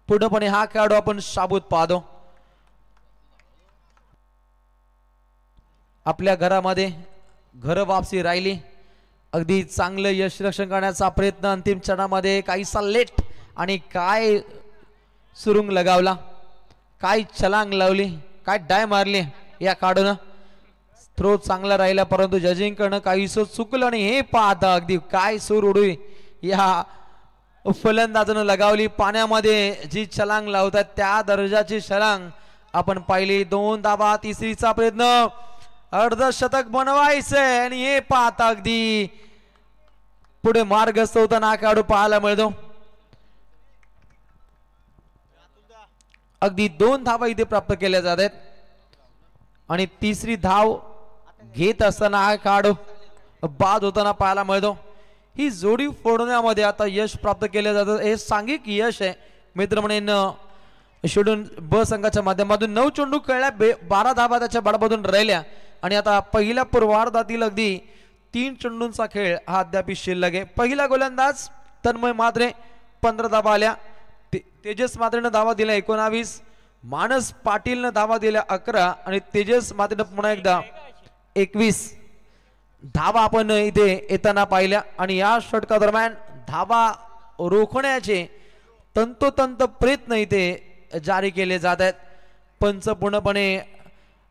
पूर्णपणे हा खेळाडू आपण शाबूत पाहतो. आपल्या घरामध्ये घर वापसी राहिली. अगदी चांगलं यशरक्षण करण्याचा प्रयत्न अंतिम चरणामध्ये काहीसा लेट आणि काय सुरुंग लगावला, काय छलांग लावली, काय डाय मारली या काढून. थ्रो चांगला राहिला परंतु जजिंग करणं काहीसं चुकलं आणि हे पाहता अगदी काय सूर उडू या फलंदाजानं लगावली. पाण्यामध्ये जी छलांग लावतात त्या दर्जाची छलांग आपण पाहिली. 2 धावा, तिसरीचा प्रयत्न, अर्धशतक बनवायचंय आणि हे पाहता अगदी पुढे मार्गस्थ होताना हा खेळाडू पाहायला मिळतो. अगदी 2 धावा इथे प्राप्त केल्या जात आहेत आणि तिसरी धाव घेत असताना हा खेळाडू बाद होताना पाहायला मिळतो. ही जोडी फोडण्यामध्ये आता यश प्राप्त केलं जातं. हे सांघिक यश आहे मित्र म्हणेन. शेड्यूल ब संघाच्या माध्यमातून 9 चेंडू खेळल्या, 12 धावा त्याच्या बडमधून राहिल्या आणि आता पहिल्या पूर्वार्धातील अगदी 3 चेंडूंचा खेळ हा अद्याप शिल्लक आहे. पहिला गोलंदाज तन्मय म्हात्रे 15 धावा आल्या. तेजस म्हात्रेनं धावा दिल्या 19, मानस पाटीलनं धावा दिल्या 11 आणि तेजस म्हात्रेनं पुन्हा एकदा 21 धावा आपण इथे येताना पाहिल्या. आणि या षटका दरम्यान धावा रोखण्याचे तंतोतंत प्रयत्न इथे जारी केले जात आहेत. पंच पूर्णपणे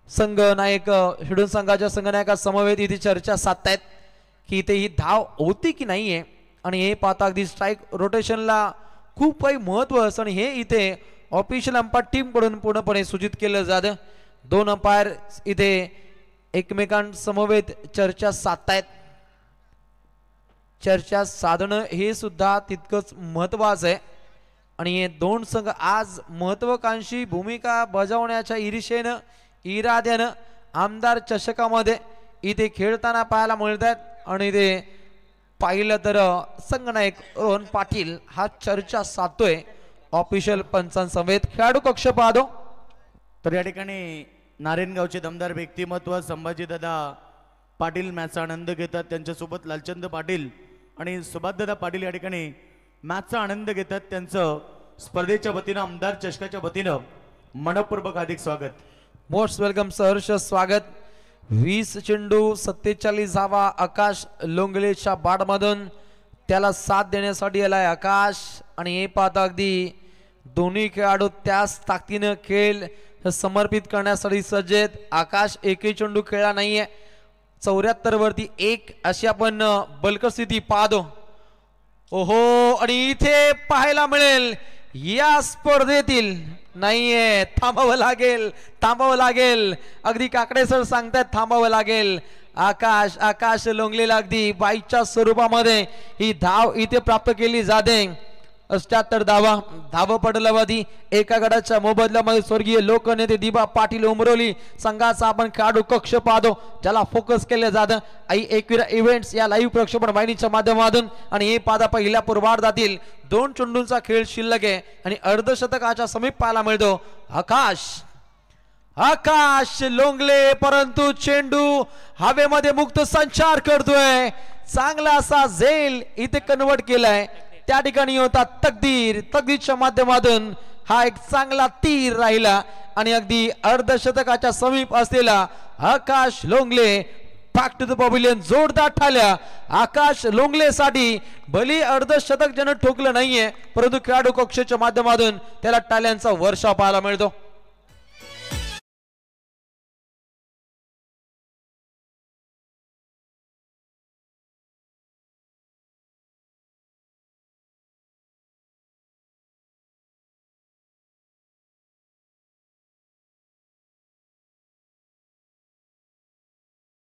संघ नायक शेड्यूल संघाच्या संघनायका समवेत इथे चर्चा साधतायत की इथे ही धाव होती की नाहीये. आणि हे पाहता अगदी स्ट्राईक रोटेशनला खूप काही महत्व असतं आणि हे इथे ऑफिशियल अंपायर टीम कडून पूर्णपणे सूचित केलं जातं. 2 अंपायर इथे एकमेकांसमवेत चर्चा साधतायत. चर्चा साधणं हे सुद्धा तितकंच महत्वाचं आहे आणि हे 2 संघ आज महत्वाकांक्षी भूमिका बजावण्याच्या ईर्षेनं इराद्यानं आमदार चषकामध्ये इथे खेळताना पाहायला मिळत आहेत. आणि इथे पाहिलं तर संघनायक रोहन पाटील हा चर्चा साधतोय ऑफिशियल पंचांसमवेत. खेळाडू कक्ष पाहतो तर या ठिकाणी नारायणगावचे दमदार व्यक्तिमत्व संभाजीदादा पाटील मॅचचा आनंद घेतात. त्यांच्यासोबत लालचंद पाटील आणि सुभाषदादा पाटील या ठिकाणी मॅचचा आनंद घेतात. त्यांचं स्पर्धेच्या वतीनं आमदार चषकाच्या वतीनं मनपूर्वक हार्दिक स्वागत. मोस्ट वेलकम सहर्ष स्वागत. 20 चेंडू 47 धावा आकाश लोंगलेच्या बाटमधून त्याला साथ देण्यासाठी आलाय आकाश. आणि हे पाहता अगदी दोन्ही खेळाडू त्याच ताकदीनं खेळ समर्पित करण्यासाठी सज्ज आहेत. आकाश एकही चेंडू खेळला नाहीये. 74 वरती 1 अशी आपण बलकर स्थिती पाहतो. ओहो, आणि इथे पाहायला मिळेल या स्पर्धेतील नाहीये, थांबावं लागेल. अगदी काकडे सर सांगतात थांबावं लागेल. आकाश लोंगलेला अगदी बाईच्या स्वरूपामध्ये ही धाव इथे प्राप्त केली जाते. 78 धाव पडलावादी एका गडाच्या मोबदल्यामध्ये स्वर्गीय लोकनेते दिबा पाटील उमरोली संघाचा आपण खेळाडू कक्ष पाहतो ज्याला फोकस केले जातं आई एकविरा इव्हेंट्स या लाईव्ह प्रक्षेपण वाहिनीच्या माध्यमातून. आणि हे पाहता पहिल्या पूर्वार्धातील 2 चेंडूंचा खेळ शिल्लक आहे आणि अर्धशतकाच्या समीप पाहायला मिळतो. आकाश लोंगले परंतु चेंडू हवेमध्ये मुक्त संचार करतोय. चांगला असा झेल इथे कन्वर्ट केलाय. त्या ठिकाणी होता तकदीरच्या माध्यमातून हा एक चांगला तीर राहिला आणि अगदी अर्धशतकाच्या समीप असलेला आकाश लोंगले बॅक टू द पॅव्हिलियन. जोरदार ठाल्या आकाश लोंगले साठी. भली अर्धशतक ज्यानं ठोकलं नाहीये परंतु खेळाडू कक्षाच्या माध्यमातून त्याला टाळ्यांचा वर्षाव पाहायला मिळतो.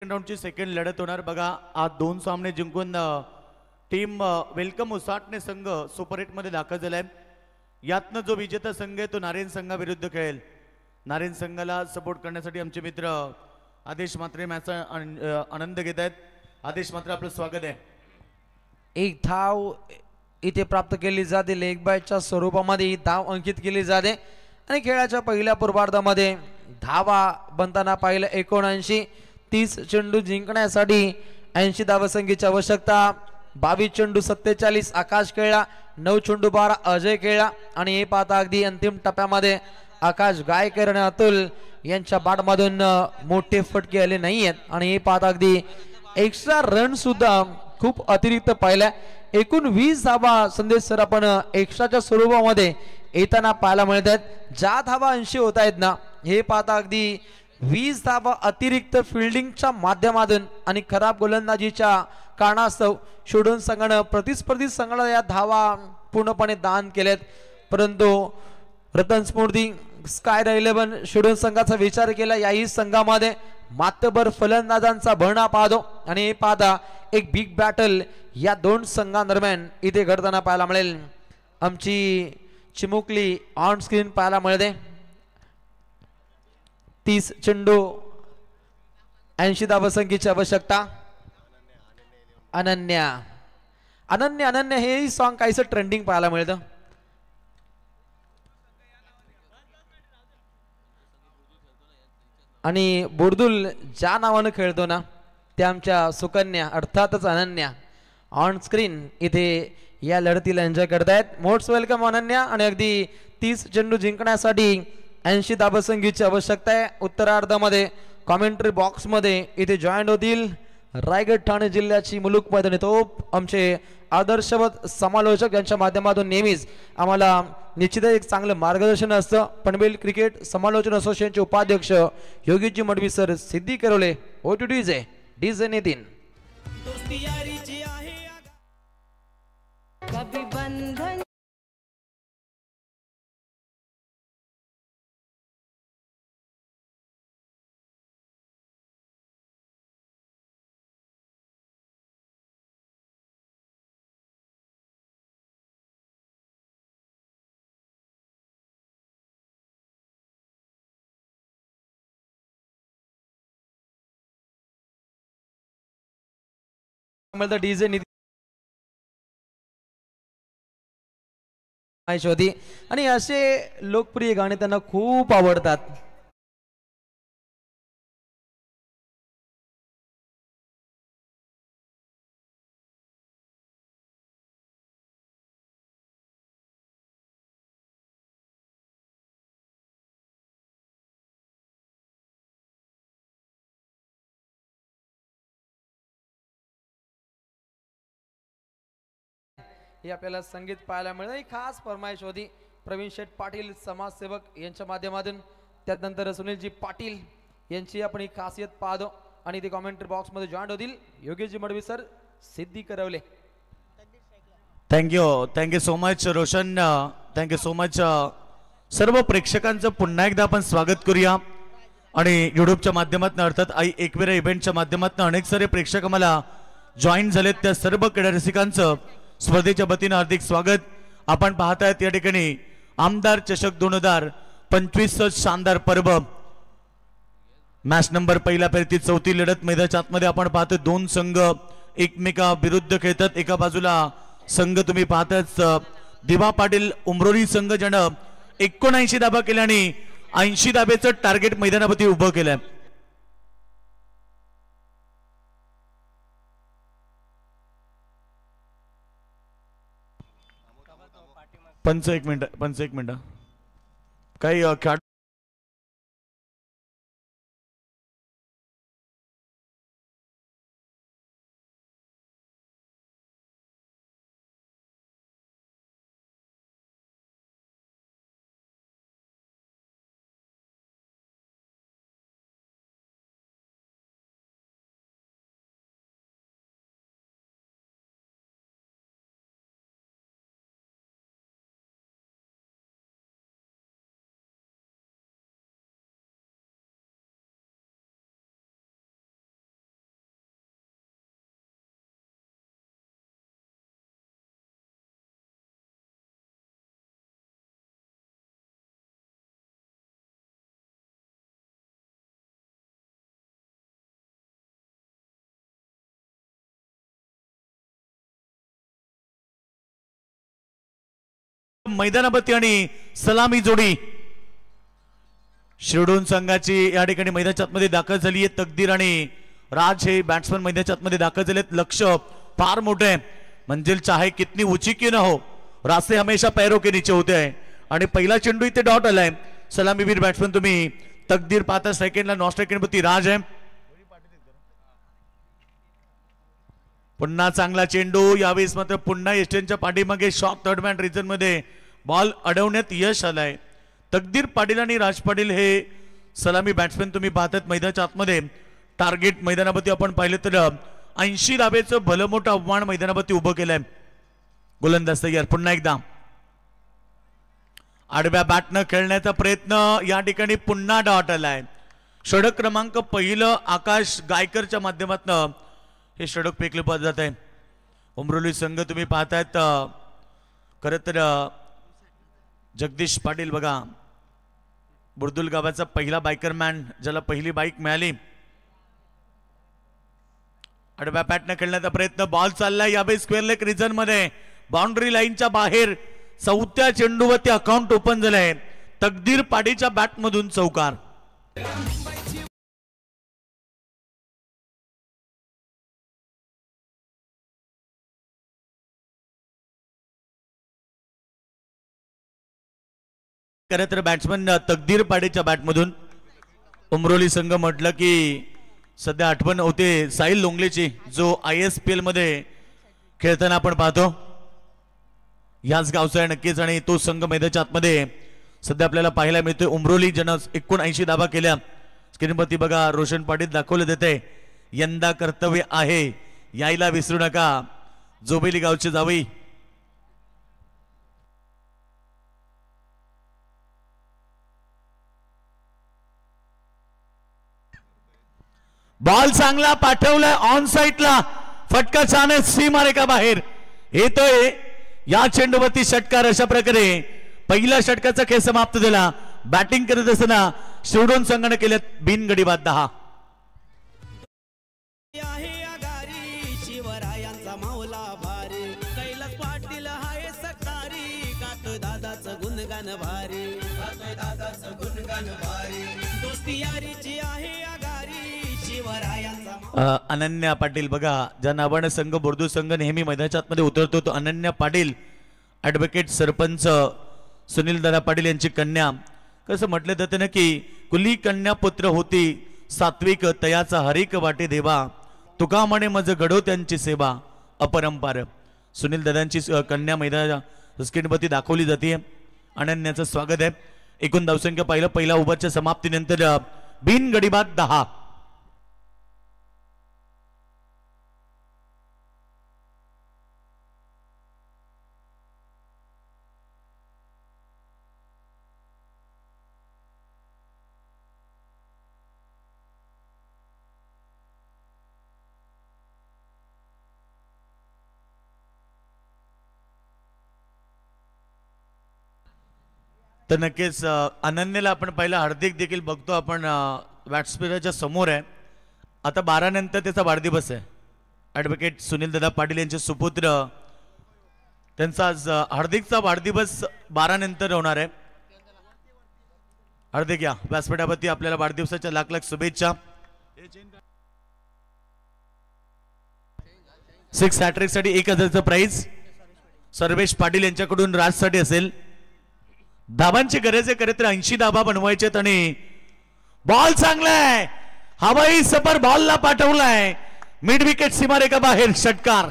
राऊंडची सेकंड लढत होणार बघा. आज 2 सामने जिंकून टीम वेलकम उसाटणे संघ सुपर 8 मध्ये दाखल झालाय. यातनं जो विजेता संघ आहे तो नारायण संघाविरुद्ध खेळेल. नारायण संघाला सपोर्ट करण्यासाठी आमचे मित्र आदेश मात्रे मॅचचा आनंद घेत आहेत. आदेश मात्रे आपलं स्वागत आहे. एक धाव इथे प्राप्त केली जाते. लेग बायच्या स्वरूपामध्ये ही धाव अंकित केली जाते आणि खेळाच्या पहिल्या पूर्वार्धामध्ये धावा बनताना पाहिलं 79. 30 चेंडू जिंकण्यासाठी 80 धावसंख्येची आवश्यकता. 22 चेंडू 47 आकाश खेळला. 9 चेंडू 12 अजय खेळला आणि हे पाहता अगदी अंतिम टप्प्यामध्ये आकाश गायकर आणि अतुल यांच्या बाटमधून मोठे फटके आले नाहीयेत आणि हे पाहता अगदी एक्स्ट्रा रन सुद्धा खूप अतिरिक्त पाहिल्या. एकूण 20 धावा संदेश सर आपण एक्स्ट्राच्या स्वरूपामध्ये येताना पाहायला मिळत आहेत. ज्या धावा 80 होत आहेत ना हे पाहता अगदी 20 धावा अतिरिक्त फिल्डिंगच्या माध्यमातून आणि खराब गोलंदाजीच्या कारणास्तव शोडून संघानं प्रतिस्पर्धी संघाला या धावा पूर्णपणे दान केलेत. परंतु रतन स्मृती स्काय 11 शोडून संघाचा विचार केला. याही संघामध्ये मातबर फलंदाजांचा भरणा पाहतो आणि हे पाहता एक बिग बॅटल या 2 संघांदरम्यान इथे घडताना पाहायला मिळेल. आमची चिमुकली ऑन स्क्रीन पाहायला मिळते. 30 चेंडू 80 धावसंख्येची आवश्यकता. अनन्या अनन्या अनन्या हे सॉन्ग काहीसं ट्रेंडिंग पाहायला मिळतं. आणि बुर्दुल ज्या नावानं खेळतो ना त्या आमच्या सुकन्या अर्थातच अनन्या ऑन स्क्रीन इथे या लढतीला एन्जॉय करतायत. Most welcome Ananya. आणि अगदी 30 चेंडू जिंकण्यासाठी 80 धावसंख्येची आवश्यकता आहे. उत्तरार्धामध्ये कॉमेंट्री बॉक्समध्ये इथे जॉईन होतील रायगड ठाणे जिल्ह्याची मुलुक मैदानी तोप आमचे आदर्शवत समालोचक यांच्या माध्यमातून नेहमीच आम्हाला निश्चितच एक चांगलं मार्गदर्शन असतं. पनवेल क्रिकेट समालोचन असोसिएशनचे उपाध्यक्ष योगीजी मडवी सर, सिद्धी करवले, OTDJ डीजे नितीन. दोस्ती यारीची आहे कभी बंधन डीजे नितीन होती आणि असे लोकप्रिय गाणे त्यांना खूप आवडतात. ही आपल्याला संगीत पाहायला मिळेल. ही खास फरमाईश होती प्रवीण शेठ पाटील समाजसेवक यांच्या माध्यमातून. त्यानंतर सुनीलजी पाटील यांची आपण ही खासियत पाहतो आणि ते कॉमेंट्री बॉक्स मध्ये जॉईन होतील योगेशजी मडवी सर, सिद्धी करवले. Thank you so much Roshan. Thank you so much. सर्व प्रेक्षकांचं पुन्हा एकदा आपण स्वागत करूया. आणि युट्यूबच्या माध्यमातून अर्थात आई एकविरा इव्हेंटच्या माध्यमातून अनेक सारे प्रेक्षक आम्हाला जॉईन झालेत. त्या सर्व क्रीडा रसिकांचं स्पर्धेच्या वतीनं हार्दिक स्वागत. आपण पाहतायत या ठिकाणी आमदार चषक 2025 शानदार पर्व. मॅच नंबर पहिल्या फेरीतील चौथी लढत मैदानाच्या आतमध्ये आपण पाहतो 2 संघ एकमेका विरुद्ध खेळतात. एका बाजूला संघ तुम्ही पाहताच दिवा पाटील उमरोली संघ ज्यानं 79 धाबा केल्या आणि 80 धाब्याचं टार्गेट मैदानावरती उभं केलंय. पंच एक मिनिट काही खेळ मैदानावरती आणि सलामी जोडी शिरडोन संघाची या ठिकाणी मैदानाच्या आतमध्ये दाखल झाली आहे. तकदीर आणि राज हे बॅट्समन मैदानाच्या आतमध्ये दाखल झालेत. लक्ष फार मोठे आहे. मंजिल चाहे कितनी ऊंची की न हो, रास्ते हमेशा पैरों के नीचे होते हैं. आणि पहिला चेंडू इथे डॉट आलाय. सलामीवीर बॅट्समन तुम्ही तकदीर पाहता. सेकंडला नॉन स्ट्रायकिंगवरती राज आहे. पुन्हा चांगला चेंडू. यावेळेस मात्र पुन्हा एस्टनच्या पाठीमागे शॉर्ट थर्ड मॅन रिजन मध्ये बॉल अडवण्यात यश आलंय. तकदीर पाटील आणि राज पाटील हे सलामी बॅट्समॅन तुम्ही पाहतात मैदानाच्या आतमध्ये. टार्गेट मैदानावरती आपण पाहिलं तर 80 धाब्याचं भलं मोठं आव्हान मैदानावरती उभं केलंय. गोलंदाज तयार. पुन्हा एकदा आडव्या बॅटनं खेळण्याचा प्रयत्न. या ठिकाणी पुन्हा डॉट आलाय. षटक क्रमांक पहिलं आकाश गायकरच्या माध्यमातून हे षटक फेकले जात आहे. उमरोली संघ तुम्ही पाहतायत. खरं तर जगदीश पाटील बघा, बुर्दुल गावाचा पहिला बायकरमॅन ज्याला पहिली बाईक मिळाली. आडव्या बॅटनं खेळण्याचा प्रयत्न. बॉल चाललाय यावेळी स्क्वेअर लेग रिजन मध्ये. बाउंड्री लाईनच्या बाहेर. चौथ्या चेंडूवरती अकाउंट ओपन झालंय. तकदीर पाटीलच्या बॅट मधून चौकार. खरं तर बॅट्समन तकदीर पाटीलच्या बॅटमधून. उमरोली संघ म्हटलं की सध्या आठवण होते साहिल लोंगलेची, जो ISPL मध्ये खेळताना आपण पाहतो. याच गावचा आहे नक्कीच. आणि तो संघ मैदानाच्या आतमध्ये सध्या आपल्याला पाहायला मिळतोय. उमरोली ज्यानं 79 धाबा केल्या. स्क्रीनवरती बघा रोशन पाटील दाखवलं देते. यंदा कर्तव्य आहे, यायला विसरू नका. जोबेली गावचे जावई. बॉल चांगला पाठवलाय ऑन साइडला. फटका छान आहे. सीमा रेखा बाहेर येतोय. या चेंडूवरती षटकार. अशा प्रकारे पहिल्या षटकाचा खेळ समाप्त झाला. बॅटिंग करत असताना शिरडोन संघाने केल्यात बिनगडी बाद 10. शिवरायांचा मावला भारी. कैलास पाटील हाय सकारी. गातो दादाचं गुणगान भारी. गातोय दादाचं गुणगान भारी. दोस्ती यारीची आहे आघारी. अनन्या पाटील बघा, ज्या नावाने संघ बोर्दू संघ नेहमी मैदानाच्या आतमध्ये उतरतो तो अनन्या पाटील. ॲडव्होकेट सरपंच सुनील दादा पाटील यांची कन्या. कसं म्हटलं जातं ना की कुली कन्या पुत्र होती. सात्विक तयाचा हरिक वाटे देवा. तुका म्हणे मज घडो त्यांची सेवा. अपरंपार. सुनील दादांची कन्या मैदानाच्या स्क्रीनवरती दाखवली जाते. अनन्याचं स्वागत आहे. एकूण धावसंख्या पाहिलं पहिल्या ओव्हरच्या समाप्तीनंतर बिनगडी बाद 10. तर नक्कीच अनन्याला आपण पहिला हार्दिक देखील बघतो आपण बॅट्समॅनच्या समोर आहे. आता 12 नंतर त्याचा वाढदिवस आहे. ॲडव्होकेट सुनील दादा पाटील यांचे सुपुत्र. त्यांचा आज हार्दिकचा वाढदिवस 12 नंतर होणार आहे. हार्दिक या व्यासपीठावरती आपल्याला वाढदिवसाच्या लाख लाख शुभेच्छा. 6 हॅट्रिक साठी 1000चं प्राइज सर्वेश पाटील यांच्याकडून राजसाठी असेल. धाबांची गरज आहे. खरं तर 80 धाबा बनवायचे. आणि बॉल चांगलाय. हवाई सफर बॉलला पाठवलाय. मिड विकेट सीमारेखा बाहेर. षटकार.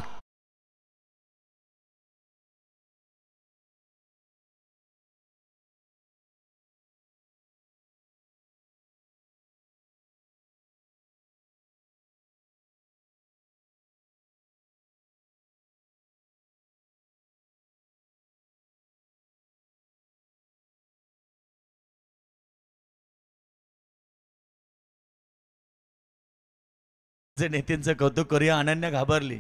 नेत्यांचं कौतुक करूया. अनन्या घाबरली.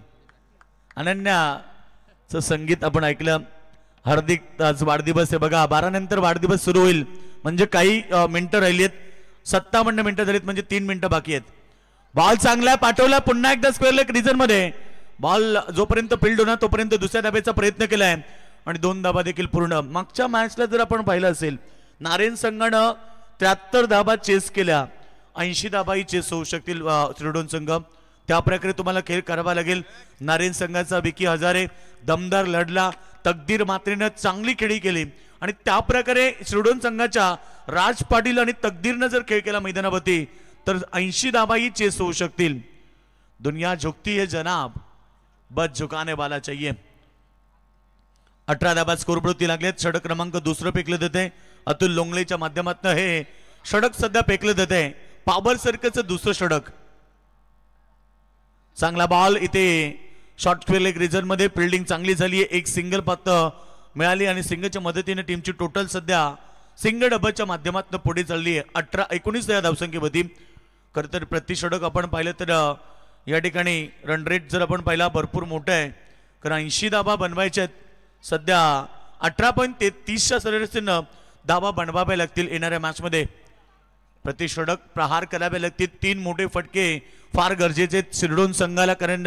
अनन्याचं संगीत आपण ऐकलं. हार्दिक आज वाढदिवस आहे बघा. 12 नंतर वाढदिवस सुरू होईल. म्हणजे काही मिनिटं राहिली आहेत. 57 मिनिटं झालीत. म्हणजे 3 मिनिटं बाकी आहेत. बॉल चांगला पाठवला. पुन्हा एकदा स्क्वेअर लेग रिजन मध्ये. बॉल जोपर्यंत फील्ड होणार तोपर्यंत दुसऱ्या धाब्याचा प्रयत्न केलाय. आणि 2 धाबा देखील पूर्ण. मागच्या मॅचला जर आपण पाहिलं असेल नारायण संघानं 73 धाबा चेस केल्या, 80 धाबाही चेस होऊ शकतील शिरडोन संघ. त्या प्रकारे तुम्हाला खेळ करावा लागेल. नारायण संघाचा विकी हजारे दमदार लढला, तकदीर मात्रेनं चांगली खेळी केली आणि त्या प्रकारे शिरडोन संघाच्या राज पाटील आणि तकदीरनं जर खेळ केला मैदानावरती तर 80 धाबाही चेस होऊ शकतील. दुनिया झुकती है जनाब, बस झुकाने वाला चाहिए. 18 धाबा स्कोरवरती लागलेत. षटक क्रमांक 2 फेकले जाते अतुल लोंगलेच्या माध्यमातून. हे षटक सध्या फेकले जाते पॉवर सर्कलचं दुसरं षटक. चांगला बॉल इथे शॉर्ट लेग रिझन मध्ये फिल्डिंग चांगली झाली आहे. एक सिंगल फक्त मिळाली आणि सिंगलच्या मदतीने टीमची टोटल सध्या सिंगल डबलच्या माध्यमातून पुढे चालली आहे 19 या धावसंख्येमध्ये. खरं तर प्रति षटक आपण पाहिलं तर या ठिकाणी रन रेट जर आपण पाहिला भरपूर मोठं आहे, कारण 80 धाबा बनवायचे आहेत. सध्या 18.33च्या सरासरीनं धाबा बनवाव्या लागतील येणाऱ्या मॅचमध्ये. प्रति षटक प्रहार करावे लागतील. 3 मोठे फटके फार गरजेचे आहेत शिरडोन संघाला, कारण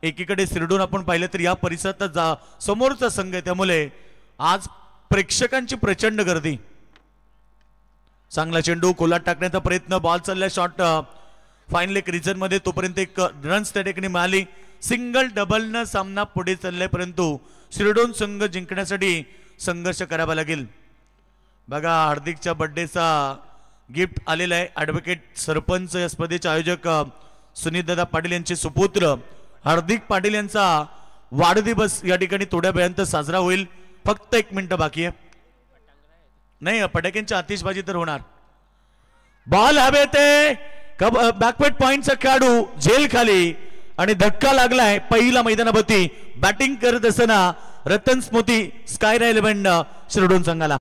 एकीकडे शिरडोन आपण पाहिलं तर या परिसरात समोरचा संघ आहे, त्यामुळे आज प्रेक्षकांची प्रचंड गर्दी. चांगला चेंडू खोलात टाकण्याचा प्रयत्न, बॉल चालला शॉट फाईन लेग रिजन मध्ये, तोपर्यंत एक रन्स त्या ठिकाणी मिळाली. सिंगल डबलनं सामना पुढे चाललाय, परंतु शिरडोन संघ जिंकण्यासाठी संघर्ष करावा लागेल. बघा हार्दिकच्या बर्थडेचा गिफ्ट आलेला आहे. ॲडव्होकेट सरपंच या स्पर्धेचे आयोजक सुनीलदादा पाटील यांचे सुपुत्र हार्दिक पाटील यांचा वाढदिवस या ठिकाणी थोड्या वेळानंतर साजरा होईल. फक्त 1 मिनिट बाकी आहे. नाही फटाक्यांची आतिषबाजी तर होणार. बॉल हवे ते बॅकवर्ड पॉइंटचा खेळाडू झेल खाली आणि धक्का लागलाय पहिला मैदानावरती. बॅटिंग करत असताना रतन स्मृती स्काय रॉयल 11 शिरडोन संघाला.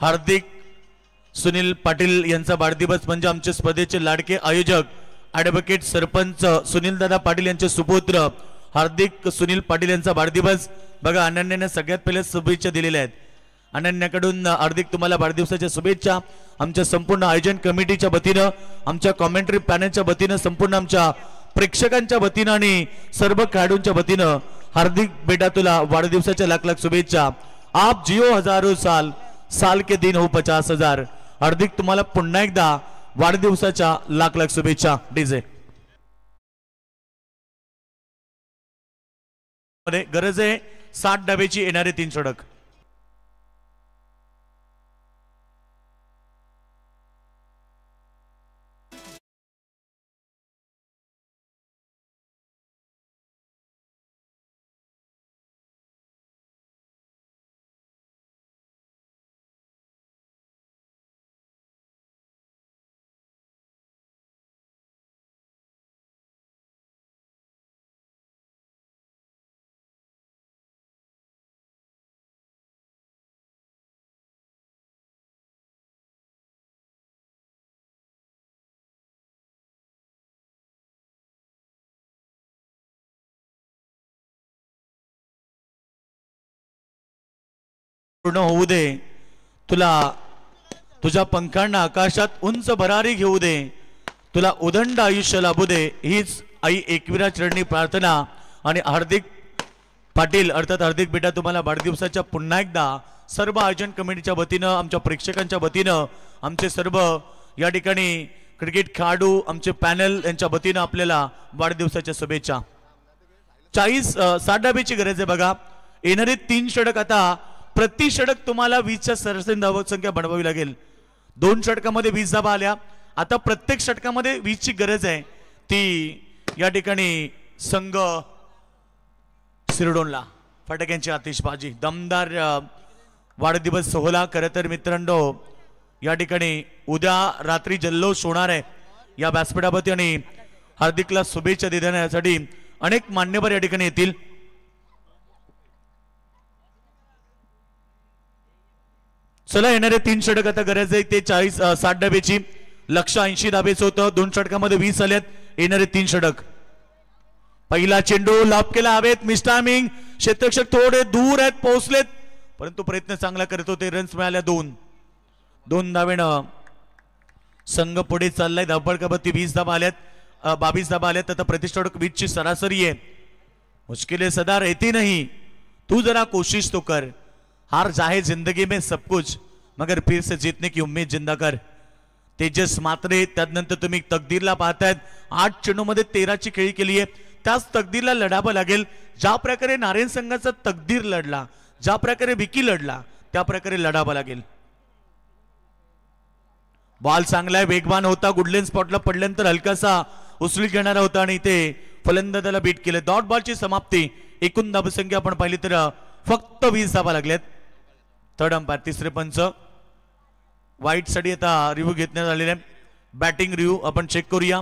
हार्दिक सुनील पाटील यांचा वाढदिवस म्हणजे आमच्या स्पर्धेचे लाडके आयोजक ॲडव्होकेट सरपंच सुनीलदादा पाटील यांचे सुपुत्र हार्दिक सुनील पाटील यांचा वाढदिवस. बघा अनन्याने सगळ्यात पहिले शुभेच्छा दिलेल्या आहेत. अनन्याकडून हार्दिक तुम्हाला वाढदिवसाच्या शुभेच्छा. आमच्या संपूर्ण आयोजन कमिटीच्या वतीनं, आमच्या कॉमेंट्री पॅनलच्या वतीनं, संपूर्ण आमच्या प्रेक्षकांच्या वतीनं आणि सर्व खेळाडूंच्या वतीनं हार्दिक बेटा तुला वाढदिवसाच्या लाख लाख शुभेच्छा. आप जियो हजारो साल, साल के दिन हो 50,000. हार्दिक तुम्हाला पुन्हा एकदा वाढदिवसाच्या लाख लाख शुभेच्छा. डीजे गरज आहे 60 डब्याची येणारे 3 षटक. पूर्ण होऊ दे, तुला तुझ्या पंखांना आकाशात उंच भरारी घेऊ दे, तुला उदंड आयुष्य लाभू दे, हीच आई एकविरा चरणी प्रार्थना. आणि हार्दिक पाटील अर्थात हार्दिक बेटा तुम्हाला वाढदिवसाच्या पुन्हा एकदा सर्व आयोजन कमिटीच्या वतीनं, आमच्या प्रेक्षकांच्या वतीनं, आमचे सर्व या ठिकाणी क्रिकेट खेळाडू, आमचे पॅनल यांच्या वतीनं आपल्याला वाढदिवसाच्या शुभेच्छा. 60 डब्याची गरज आहे. बघा येणारे 3 षटक, आता प्रति षटक तुम्हाला 20च्या सरासरी धावसंख्या बनवावी लागेल. 2 षटकामध्ये 20 धाबा आल्या. आता प्रत्येक षटकामध्ये 20ची गरज आहे. ती या ठिकाणी संघ शिरडोनला. फटाक्यांची आतिषबाजी, दमदार वाढदिवस सोहळा. खरं तर मित्रांनो या ठिकाणी उद्या रात्री जल्लोष होणार आहे या व्यासपीठावरती आणि हार्दिकला शुभेच्छा देण्यासाठी अनेक मान्यवर या ठिकाणी येतील. चला येणारे 3 षटक आता गरज आहे ते 60 डब्याची. लक्ष 80 धाबेचं होतं. 2 षटकामध्ये 20 आलेत. येणारे 3 षटक. पहिला चेंडू लाभ केला हवेत. Miss timing. क्षेत्ररक्षक थोडे दूर आहेत, पोहोचलेत, परंतु प्रयत्न चांगला करत होते. रन्स मिळाल्या 2 धावेनं संघ पुढे चाललाय. धावपळकावरती 20 धाबा आल्यात, 22 धाबा आल्यात. आता प्रतिष्ठापक 20 ची सरासरी आहे. मुश्किलें सदा रहती नहीं, तू जरा कोशिश तो कर. हार चाहे जिंदगी में सब कुछ, मगर फिर से जीतने की उम्मीद जिंदा कर. तेजस मात्रे. त्यानंतर तुम्ही तकदीरला पाहतायत. 8 चेंडूमध्ये 13 ची खेळी केली आहे. त्याच तकदीरला लढावं लागेल. ज्या प्रकारे नारायण संघाचा तकदीर लढला, ज्या प्रकारे विकी लढला, त्या प्रकारे लढावं लागेल. बॉल चांगला आहे, वेगवान होता. गुडलेन स्पॉटला पडल्यानंतर हलकासा उचली घेणारा होता आणि इथे फलंदाजाला बीट केलं. डॉट बॉलची समाप्ती. एकूण धाबसंख्या आपण पाहिली तर फक्त 20 धाबा लागल्यात. थर्ड अंपायर, तिसरे पंच. वाईट साठी आता रिव्ह्यू घेण्यात आलेले आहे. बॅटिंग रिव्ह्यू आपण चेक करूया.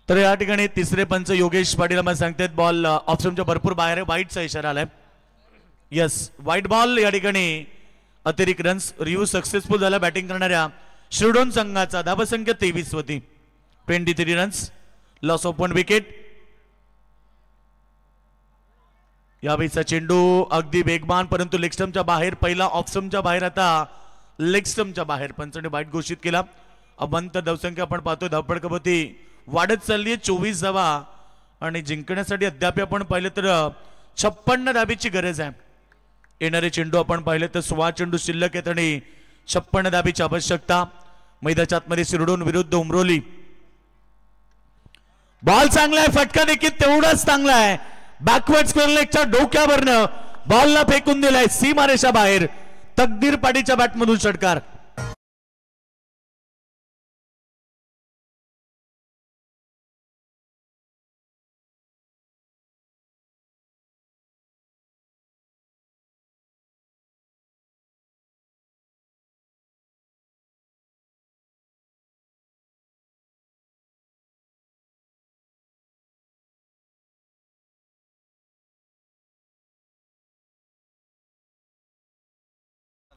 तर या ठिकाणी तिसरे पंच योगेश पाटील आम्हाला सांगतात बॉल ऑप्शनच्या भरपूर बाहेर आहे. वाईटचा इशारा आलाय. यस, वाईट बॉल. या ठिकाणी अतिरिक्त रन्स. रिव्ह्यू सक्सेसफुल झाला बॅटिंग करणाऱ्या शिरडोन संघाचा. धाबसंख्या 23 होती. 23 रन्स. Loss of 1 wicket. यावेळीचा चेंडू अगदी वेगवान, परंतु लेग स्टंपच्या बाहेर. पहिला ऑफ स्टंपच्या बाहेर, आता लेग स्टंपच्या बाहेर. पंचाने वाईट घोषित केला. अबंत धावसंख्या आपण पाहतोय. धावपळकपती वाढत चालली आहे. 24 धावा आणि जिंकण्यासाठी अद्याप आपण पाहिलं तर 56 धाबीची गरज आहे. येणारे चेंडू आपण पाहिले तर 16 चेंडू शिल्लक आहेत आणि 56 धाबीची आवश्यकता. मैदानाच्या आतमध्ये शिरडोन विरुद्ध उमरोली. बॉल चांगला आहे, फटका देखील तेवढाच चांगला आहे. बॅकवर्ड स्क्वेअर लेगच्या डोक्यावरनं बॉलला फेकून दिलाय सीमारेषा बाहेर. तकदीर पाटीच्या बॅटमधून षटकार.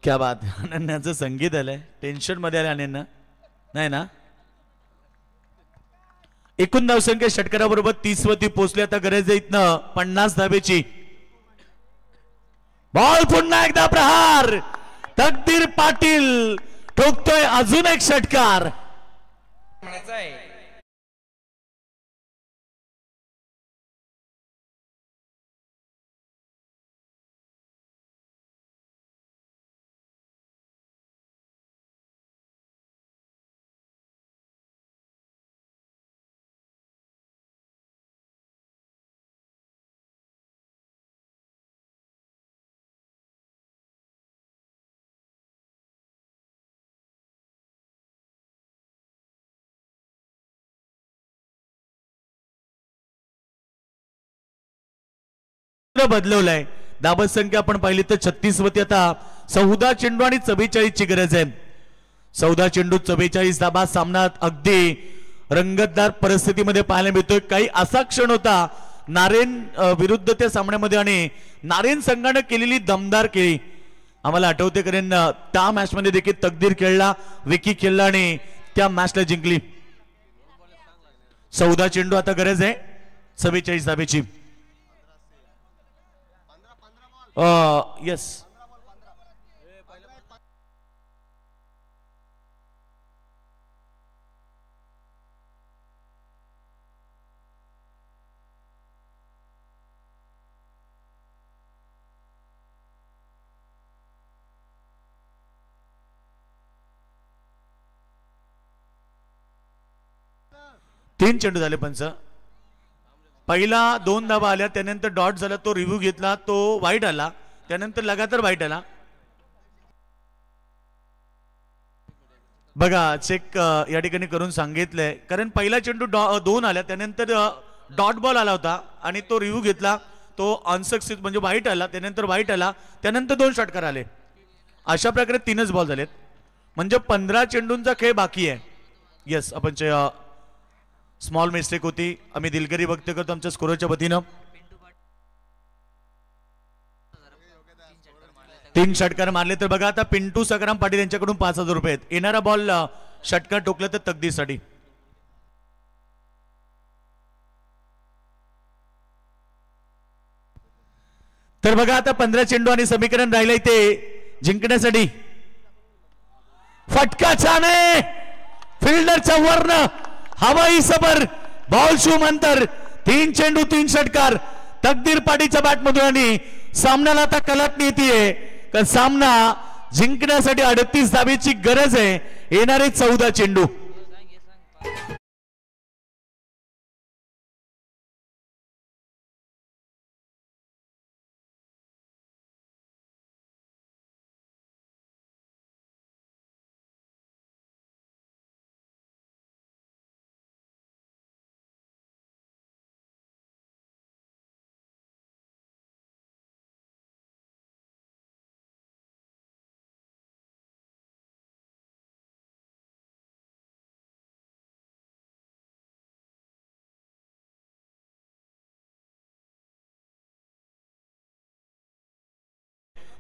क्या बात. अनन्याचं संगीत आलंय. टेन्शन मध्ये आलं अनन्या, नाही ना. एकूण धावसंख्या षटकाराबरोबर 30 वरती पोहोचली. आता गरज आहे इथनं 50 धाबेची. बॉल पुन्हा एकदा प्रहार. तकदीर पाटील ठोकतोय अजून एक षटकार. बदलवलाय. धाबत संख्या आपण पाहिली तर 36 वरती. आता 14 चेंडू आणि 44 ची गरज आहे. 14 चेंडू 44 धाबा. सामना अगदी रंगतदार परिस्थितीमध्ये पाहायला मिळतोय. काही असा क्षण होता नारायण विरुद्ध त्या सामन्यामध्ये आणि नारायण संघाने केलेली दमदार खेळी आम्हाला आठवते. कारण त्या मॅच मध्ये देखील तकदीर खेळला, विकी खेळला आणि त्या मॅचला जिंकली. 14 चेंडू आता गरज आहे 44 धाबेची. यस, 3 चेंडू झाले पंच. पहिला 2 धाबा आल्या, त्यानंतर डॉट झाला, तो रिव्ह्यू घेतला, तो वाईट आला, त्यानंतर लगातार वाईट आला. बघा चेक या ठिकाणी करून सांगितलंय, कारण पहिला चेंडू 2 आला, त्यानंतर डॉट बॉल आला होता आणि तो रिव्ह्यू घेतला, तो अनसक्सेस म्हणजे वाईट आला, त्यानंतर वाईट आला, त्यानंतर 2 षटकार आले. अशा प्रकारे 3च बॉल झालेत, म्हणजे 15 चेंडूंचा खेळ बाकी आहे. येस, आपण स्मॉल मिस्टेक होती, आम्ही दिलगिरी व्यक्त करतो आमच्या स्कोरच्या वतीनं. 3 षटकार मारले. तर बघा आता पिंटू सकाराम पाटील यांच्याकडून 5,000 रुपये आहेत. येणारा बॉल षटकार टोकलं तर तकदीसाठी. तर बघा आता 15 चेंडू आणि समीकरण राहिलंय ते जिंकण्यासाठी. फटका छान आहे, फिल्डरच्या वरनं हवाई सबर, बॉल शूम अंतर. 3 चेंडू 3 षटकार तकदीर पाटीच्या बॅटमधून आणि सामन्याला आता कलाटणी येते, कारण सामना जिंकण्यासाठी 38 धावेची गरज आहे. येणारे 14 चेंडू.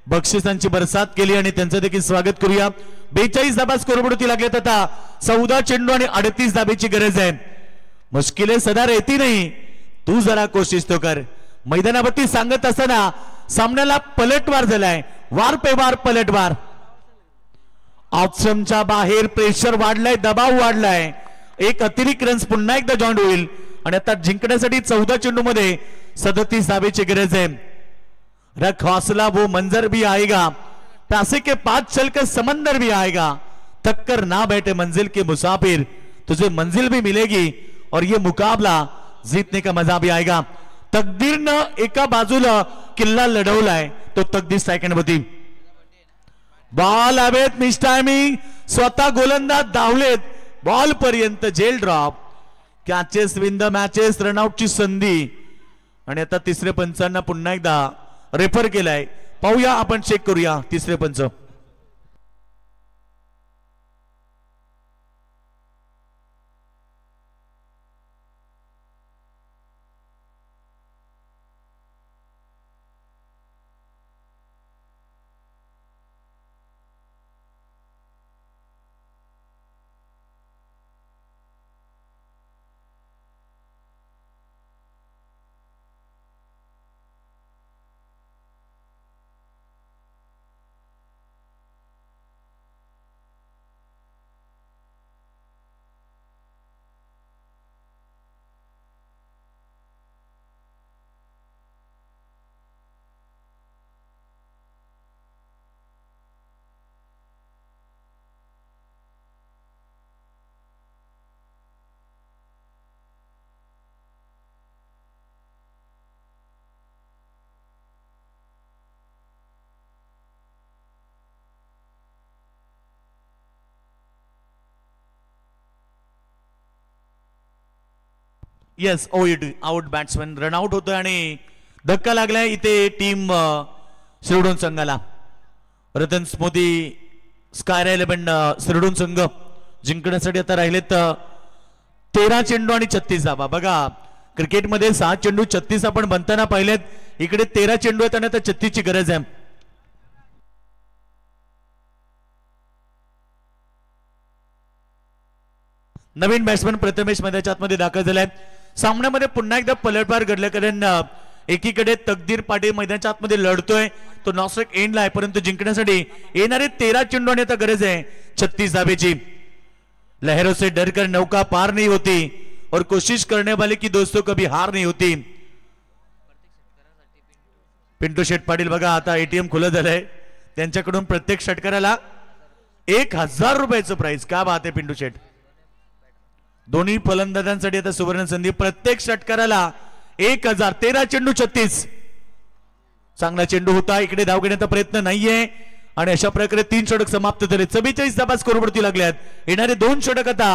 बक्षिसांची बरसात केली आणि त्यांचं देखील स्वागत करूया. 42 धाबा स्कोरबोर्डवरती लागलेत. आता 14 चेंडू आणि 38 धाबेची गरज आहे. मुश्किले सदा रहती नाही, तू जरा कोशिश तो कर. मैदानावरती सांगत असताना सामन्याला पलटवार झालाय, वार पे वार पलटवार. ऑप्शनच्या बाहेर प्रेशर वाढलाय, दबाव वाढलाय. एक अतिरिक्त रन्स पुन्हा एकदा जॉईंट होईल आणि आता जिंकण्यासाठी 14 चेंडू मध्ये 37 धाबेची गरज आहे. रख हौसला, वो मंजर भी आएगा, पैसे के पास चलकर समंदर भी आएगा. थक कर ना बैठे मंजिल के मुसाफिर, तुझे मंजिल भी मिलेगी और ये मुकाबला जीतने का मजा भी आएगा. तकदीरनं एका बाजूला किल्ला लढवलाय, तो तकदीर सेकंड होती. बॉल हवेत, मिस टायमिंग, स्वतः गोलंदाज धावलेत, बॉल पर्यंत जेल drop. Catches win the matches, रनआउटची संधी. आणि आता तिसरे पंचांना पुन्हा एकदा रेफर केलाय. पाहूया, आपण चेक करूया तिसरे पंच. Yes, out batsman run out होतोय आणि धक्का लागलाय इथे टीम शिरडोन संघाला. रतन स्मोदी स्काय 11 शिरडोन संघ जिंकण्यासाठी आता राहिलेत 13 चेंडू आणि 36 धावा. बघा, क्रिकेटमध्ये 6 चेंडू 36 आपण बनताना पाहिलेत, इकडे 13 चेंडू आहेत आणि आता 36 ची गरज आहे. नवीन बॅट्समॅन प्रथमेश मैदानाच्या आतमध्ये दाखल झालाय. सामन्यामध्ये पुन्हा एकदा पलटवार घडलं, कारण एकीकडे तकदीर पाटील मैदानाच्या आतमध्ये लढतोय, तो नॉस्ट्रिक एंडला आहे, परंतु जिंकण्यासाठी येणारे 13 चेंडू आणि आता गरज आहे 36 धावेची. लहरों से डरकर नौका पार नहीं होती और कोशिश करने वाले की दोस्तों कभी हार नहीं होती. पिंटू शेठ पाटील बघा, आता एटीएम खुलं झालंय, त्यांच्याकडून प्रत्येक षटकाराला 1000 रुपयाचं प्राइस. काय बात आहे पिंटू शेठ. दोन्ही फलंदाजांसाठी आता सुवर्ण संधी. प्रत्येक षटकाराला 1000. 13 चेंडू 36. चांगला चेंडू होता, इकडे धाव घेण्याचा प्रयत्न नाहीये आणि अशा प्रकारे 3 षटक समाप्त झाले. 44 धाबा स्कोरवरती लागल्यात. येणारे 2 षटक आता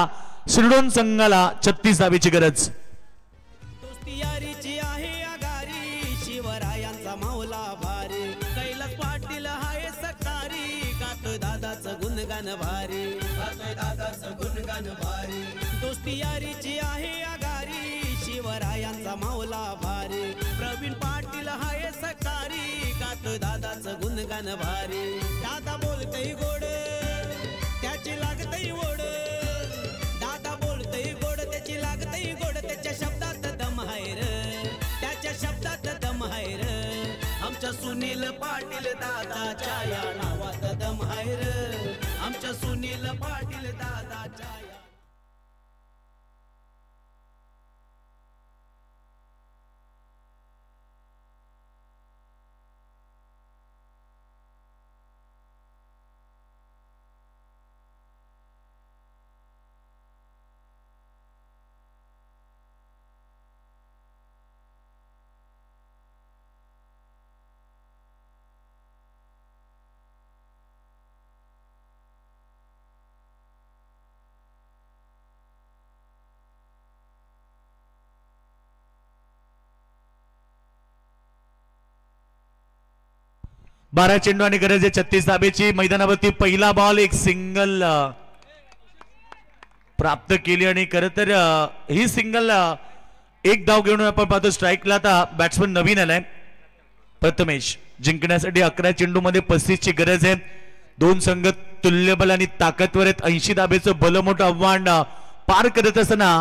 शिरडोन संघाला 36 धावेची गरज. दोस्ती यारीची आहे आगारी शिवरायांचा मावला भारी कैलास पाटील हाय सकारी गातोय दादाचं गुणगान भारी गातोय दादाचं गुणगान भारी दोस्ती यारीची आहे आगारी शिवरायांचा मावला भारी प्रवीण पाटील हाय सकारी गातोय दादाचं गुणगान भारी दादा बोलतय गोड त्याची लागतय ओढ दादा बोलतय गोड त्याची लागतय गोड त्याच्या शब्दात दम आहे रे त्याच्या शब्दात दम आहे रे आमच्या सुनील पाटील दादाच्या या नावात दम आहे रे आमच्या सुनील पाटील दादाच्या या बारा चेंडू आणि गरज आहे 36 धाबेची. मैदानावरती पहिला बॉल एक सिंगल प्राप्त केली आणि खरं तर ही सिंगल एक धाव घेऊन आपण पाहतो. स्ट्राईकला आता बॅट्समन नवीन आलाय प्रथमेश. जिंकण्यासाठी 11 चेंडू मध्ये 35 ची गरज आहे. 2 संघ तुल्यबल आणि ताकदवर आहेत. 80 धाबेचं भलं आव्हान पार करत असताना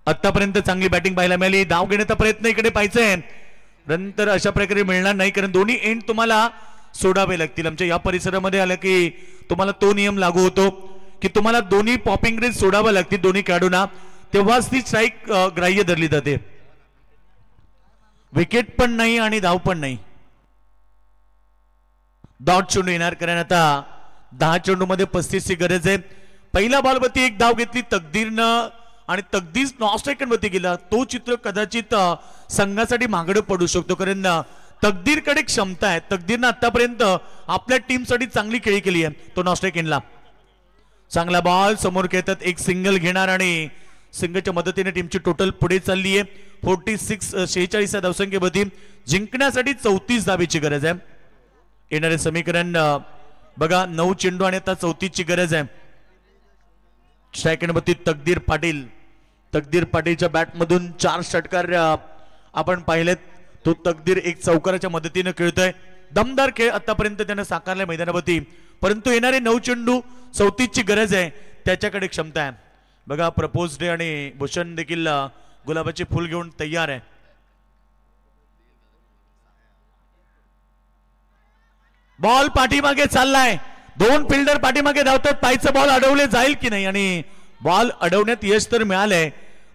आतापर्यंत चांगली बॅटिंग पाहायला मिळाली. धाव घेण्याचा प्रयत्न इकडे पाहायचंय नंतर अशा प्रकारे मिळणार नाही कारण दोन्ही एंड तुम्हाला सोडावे लागतील. आमच्या या परिसरामध्ये आलं की तुम्हाला तो नियम लागू होतो की तुम्हाला दोन्ही पॉपिंग रेंज सोडावं लागतील दोन्ही खेळाडूंना तेव्हाच ती स्ट्राईक ग्राह्य धरली जाते. विकेट पण नाही आणि धाव पण नाही. डॉट चेंडू येणार कारण आता 10 चेंडू मध्ये 35 ची गरज आहे. पहिल्या बॉलवरती एक धाव घेतली तकदीरनं आणि तकदीर नॉन वरती गेला. तो चित्र कदाचित संघासाठी महागडं पडू शकतो कारण तकदीरकडे क्षमता आहे. तकदीरनं आतापर्यंत आपल्या टीमसाठी चांगली खेळी केली आहे. तो नॉन चांगला बॉल समोर खेळतात. एक सिंगल घेणार आणि सिंगलच्या मदतीने टीमची टोटल पुढे चालली आहे. 46 या धावसंख्येवरती जिंकण्यासाठी 34 धावेची गरज आहे. येणारे समीकरण बघा 9 चेंडू आणि आता 34 ची गरज आहे. स्ट्रायकरवरती तकदीर पाटील. तकदीर पाटीलच्या बॅटमधून 4 षटकार आपण पाहिलेत. तो तकदीर एक चौकाराच्या मदतीने खेळतोय. दमदार खेळ आतापर्यंत त्यानं साकारलाय मैदानावरती परंतु येणारे 9 चेंडू 34 ची गरज आहे. त्याच्याकडे क्षमता आहे. बघा प्रपोज डे आणि भूषण देखील गुलाबाचे फुल घेऊन तयार आहे. बॉल पाठीमागे चाललाय. 2 फिल्डर पाठीमागे धावतात. पायचं बॉल अडवले जाईल की नाही आणि बॉल अडवण्यात यश तर मिळालंय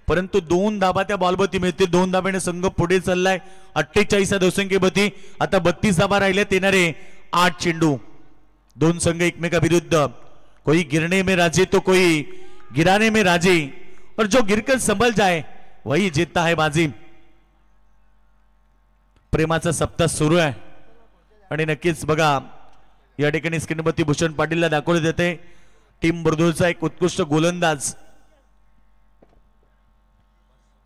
परंतु 2 धाबा त्या बॉलवरती मिळतील. 2 धाब्याने संघ पुढे चाललाय. 48 या धावसंख्येवरती आता 32 धाबा राहिल्यात. येणारे 8 चेंडू. 2 संघ एकमेकाविरुद्ध. कोई गिरने में राजी तो कोई गिराने में राजी और जो गिरकर संभल जाए वही जीतता है बाजी. प्रेमाचा सप्ताह सुरू आहे आणि नक्कीच बघा या ठिकाणी स्क्रीनवरती भूषण पाटीलला दाखवले जाते. टीम बुर्दुळचा एक उत्कृष्ट गोलंदाज.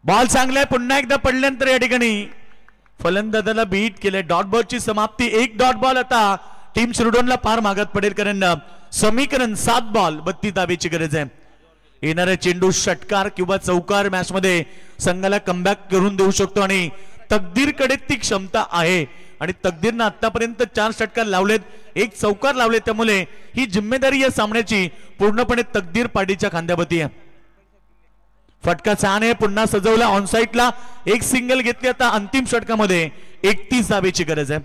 बॉल चांगला आहे. पुन्हा एकदा पडल्यानंतर या ठिकाणी फलंदाजाला बीट केले. डॉट बॉलची समाप्ती. 1 डॉट बॉल आता टीम शिरडोनला पार मागत पडेल कारण समीकरण 7 बॉल 32 धावेची गरज आहे. येणारे चेंडू षटकार किंवा चौकार मॅच मध्ये संघाला कमबॅक करून देऊ शकतो आणि तकदीरकडे ती क्षमता आहे आणि तकदीरनं आतापर्यंत 4 षटकार लावलेत. 1 चौकार लावले त्यामुळे ही जिम्मेदारी या सामन्याची पूर्णपणे तकदीर पाटीलच्या खांद्यावरती आहे. फटका छान आहे. पुन्हा सजवला ऑनसाईटला. 1 सिंगल घेतली. आता अंतिम षटकामध्ये 31 धावेची गरज आहे.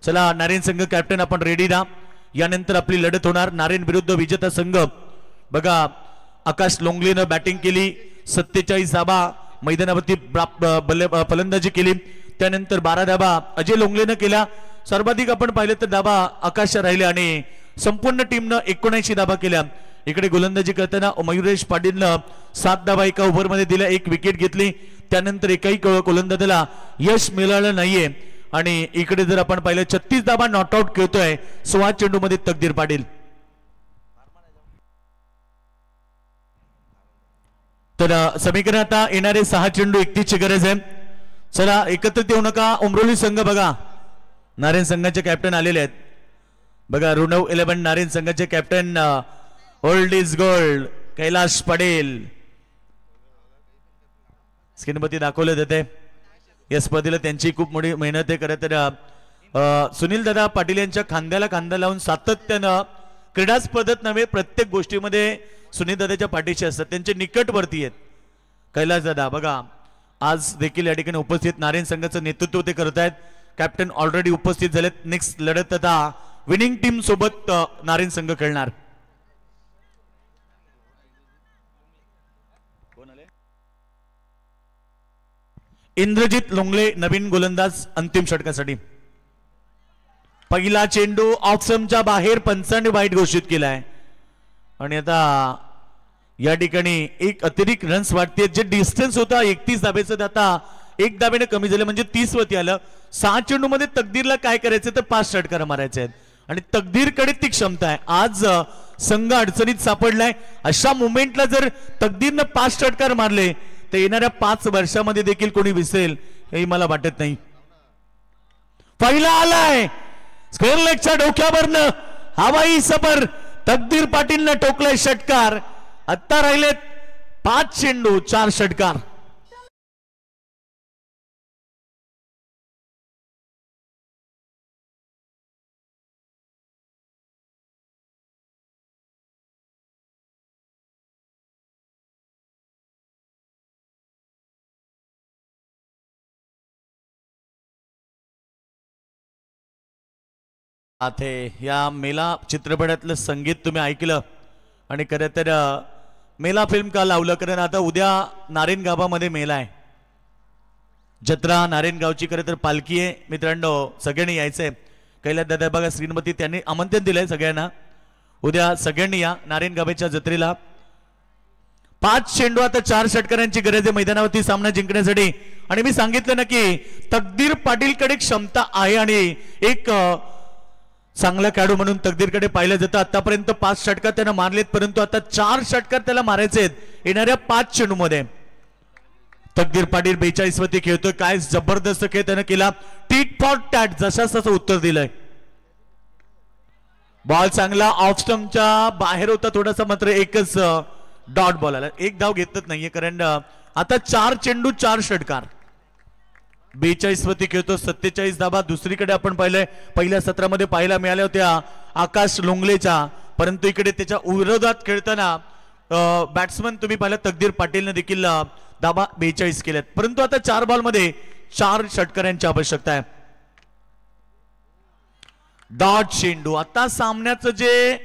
चला नारायण संघ कॅप्टन आपण रेडी राहा. यानंतर आपली लढत होणार नारायण विरुद्ध विजेता संघ. बघा आकाश लोंगलेनं बॅटिंग केली. 47 धाबा मैदानावरती फलंदाजी केली. त्यानंतर 12 धाबा अजय लोंगलेनं केल्या. सर्वाधिक आपण पाहिलं तर धाबा आकाशच्या राहिल्या आणि संपूर्ण टीमनं 79 धाबा केल्या. इकडे गोलंदाजी करताना मयुरेश पाटीलनं 7 धाबा एका ओव्हरमध्ये दिल्या. 1 विकेट घेतली. त्यानंतर एकाही गोलंदाजाला यश मिळालं नाहीये आणि इकडे जर आपण पाहिलं 36 धावा नॉट आउट खेळतोय 16 चेंडूमध्ये तकदीर पाटील. तर समीकरण आता येणारे 6 चेंडू 31 ची गरज आहे. चला एकत्रित येऊ नका. उमरोली संघ बघा नारायण संघाचे कॅप्टन आलेले आहेत बघा. रुणव 11 नारायण संघाचे captain old is gold Kailash Patel स्क्रीनवरती दाखवले जाते. या स्पर्धेला त्यांची खूप मोठी मेहनत आहे. खरं तर सुनील दादा पाटील यांच्या खांद्याला खांदा लावून सातत्यानं क्रीडा स्पर्धेत नव्हे प्रत्येक गोष्टीमध्ये सुनील दादाच्या पाठीशी असतात. त्यांचे निकटवर्ती आहेत कैलाश दादा बघा. आज देखील या ठिकाणी उपस्थित नारायण संघाचं नेतृत्व ते करत आहेत. कॅप्टन ऑलरेडी उपस्थित झालेत. नेक्स्ट लढत आता विनिंग टीम सोबत नारायण संघ खेळणार. इंद्रजित लोंगले नवीन गोलंदाज अंतिम षटकासाठी. पहिला चेंडू ऑफस्टंपच्या बाहेर पंचाने वाईट घोषित केलाय आणि आता या ठिकाणी एक अतिरिक्त रन्स वाटते. जे डिस्टन्स होता 31 धाब्याचं आता 1 धाब्याने कमी झालं म्हणजे 30 वरती आलं. 6 चेंडू मध्ये तकदीरला काय करायचं तर 5 षटकार मारायचे आहेत आणि तकदीरकडे ती क्षमता आहे. आज संघ अडचणीत सापडलाय. अशा मुमेंटला जर तकदीरनं 5 षटकार मारले तर येणाऱ्या 5 वर्षामध्ये देखील कोणी विसरेल हे मला वाटत नाही. पहिला आलाय स्क्वेअर लेगच्या डोक्यावरनं हवाई सफर तकदीर पाटीलनं टोकलाय षटकार. आता राहिलेत 5 चेंडू 4 षटकार. या मेला चित्रपटातलं संगीत तुम्ही ऐकलं आणि खरं तर मेला फिल्म का लावलं कारण आता उद्या नारायण गावामध्ये मेला आहे. जत्रा नारायण गावची खरं तर पालखी आहे. मित्रांनो सगळ्यांनी यायचंय. कैलास दादा बघा श्रीमती त्यांनी आमंत्रण दिलंय सगळ्यांना. उद्या सगळ्यांनी या नारायण गावाच्या जत्रेला. 5 चेंडू आता 4 षटकारांची गरज आहे मैदानावरती सामना जिंकण्यासाठी. आणि मी सांगितलं ना की तकदीर पाटीलकडे क्षमता आहे आणि एक चांगला खेळाडू म्हणून तकदीरकडे पाहिलं जातं. आतापर्यंत 5 षटकार त्यानं मारलेत परंतु आता 4 षटकार त्याला मारायचे आहेत येणाऱ्या 5 चेंडू मध्ये. तकदीर पाटील 42 वरती खेळतोय. काय जबरदस्त खेळ त्यानं केला. टीट फॉर टॅट जसा तसं उत्तर दिलंय. बॉल चांगला ऑफ स्टंपच्या बाहेर होता थोडासा मात्र एकच डॉट बॉल आला. एक धाव घेतच नाहीये कारण आता 4 चेंडू 4 षटकार. 42 वरती खेळतो 47 धावा. दुसरीकडे आपण पाहिलंय पहिल्या सत्रामध्ये पाहायला मिळाल्या होत्या आकाश लोंगलेच्या परंतु इकडे त्याच्या विरोधात खेळताना बॅट्समन तुम्ही पाहिलं तकदीर पाटीलने देखील धावा 42 केल्यात परंतु आता 4 बॉल मध्ये 4 षटकारांची आवश्यकता आहे. डॉट चेंडू. आता सामन्याचं जे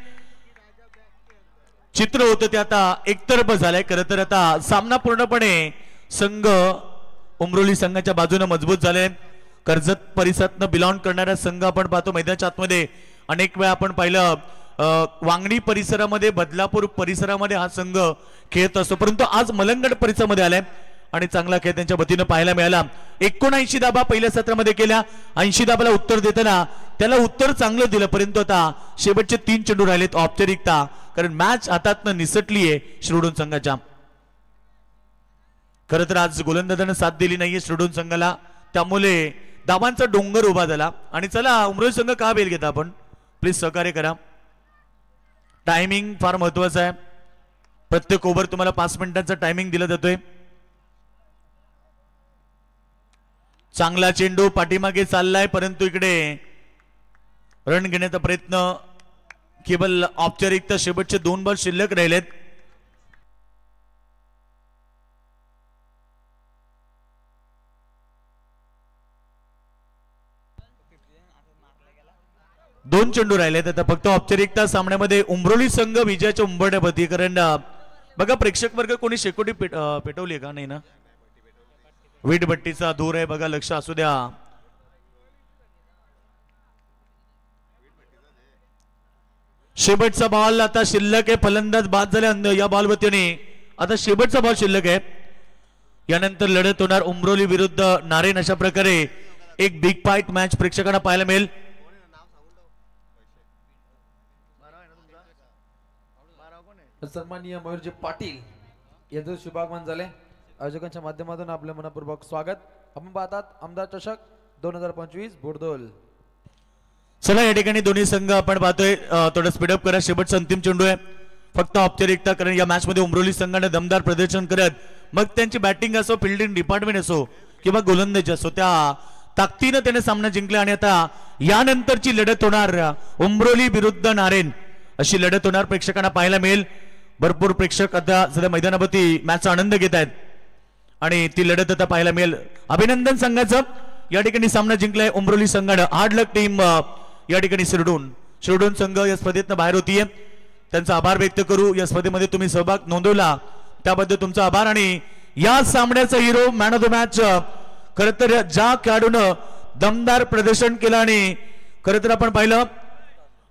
चित्र होतं ते आता एकतर्फ झालंय. खरं तर आता सामना पूर्णपणे संघ उमरोली संघाच्या बाजूने मजबूत झाले. कर्जत परिसरातनं बिलॉंग करणारा संघ आपण पाहतो मैदानाच्या आतमध्ये अनेक वेळा आपण पाहिलं. वांगणी परिसरामध्ये बदलापूर परिसरामध्ये हा संघ खेळत असतो परंतु आज मलंगड परिसरामध्ये आलाय आणि चांगला खेळ त्यांच्या वतीनं पाहायला मिळाला. 79 धावा पहिल्या सत्रामध्ये केल्या. 80 धावाला उत्तर देताना त्याला उत्तर चांगलं दिलं परंतु आता शेवटचे 3 चेंडू राहिलेत औपचारिकता कारण मॅच हातातनं निसटलीये शिरोडोन संघाच्या. खरं तर आज गोलंदाजानं साथ दिली नाहीये शिरोडोन संघाला त्यामुळे धावांचा डोंगर उभा झाला. आणि चला उमरोली संघ का बेल घेता आपण प्लीज सहकार्य करा. टायमिंग फार महत्वाचा आहे. प्रत्येक ओव्हर तुम्हाला 5 मिनिटांचा टायमिंग दिला जातोय. चांगला चेंडू पाठीमागे चाललाय परंतु इकडे रन घेण्याचा प्रयत्न केवळ औपचारिकता. शेवटचे 2 बॉल शिल्लक राहिलेत. दोन चेंडू राहिलेत आता फक्त औपचारिकता. सामन्यामध्ये उमरोली संघ विजयाच्या उंबरठ्यावरती कारण बघा प्रेक्षक वर्ग कोणी शेकोटी पेटवली का नाही ना. वीटभट्टीचा धूर आहे बघा लक्ष असू द्या. शेवटचा बॉल आता शिल्लक आहे. फलंदाज बाद झाल्या या बॉलवरती आणि आता शेवटचा बॉल शिल्लक आहे. यानंतर लढत होणार उमरोली विरुद्ध नारायण. अशा प्रकारे एक बिग फाईट मॅच प्रेक्षकांना पाहायला मिळेल. सन्माननीय मयूरजी पाटील यांचं शुभागमन झाले. आयोजकांच्या माध्यमातून आपले मनपूर्वक स्वागत. आपण पाहतात आमदार चषक 2025 बोरदोल. चला या ठिकाणी दोन्ही संघ आपण पाहतोय थोडं स्पीडअप करा. शेवटचा अंतिम चेंडू आहे फक्त औपचारिकता, कारण या मॅच मध्ये उमरोली संघाने दमदार प्रदर्शन करत मग त्यांची बॅटिंग असो, फिल्डिंग डिपार्टमेंट असो किंवा गोलंदाजी असो, त्या ताकदीनं त्याने सामना जिंकला. आणि आता यानंतरची लढत होणार उमरोली विरुद्ध नारेन अशी लढत होणार, प्रेक्षकांना पाहायला मिळेल. भरपूर प्रेक्षक आता सध्या मैदानावरती मॅचचा आनंद घेत आहेत आणि ती लढत आता पाहायला मिळेल. अभिनंदन संघाचं, या ठिकाणी सामना जिंकलाय उमरोली संघानं. हार्ड लक टीम या ठिकाणी शिरडून संघ या स्पर्धेतनं बाहेर होतीये. त्यांचा आभार व्यक्त करू. या स्पर्धेमध्ये तुम्ही सहभाग नोंदवला त्याबद्दल तुमचा आभार. आणि या सामन्याचा hero, man of the match, खरं तर ज्या खेळाडूनं दमदार प्रदर्शन केलं आणि खरं तर आपण पाहिलं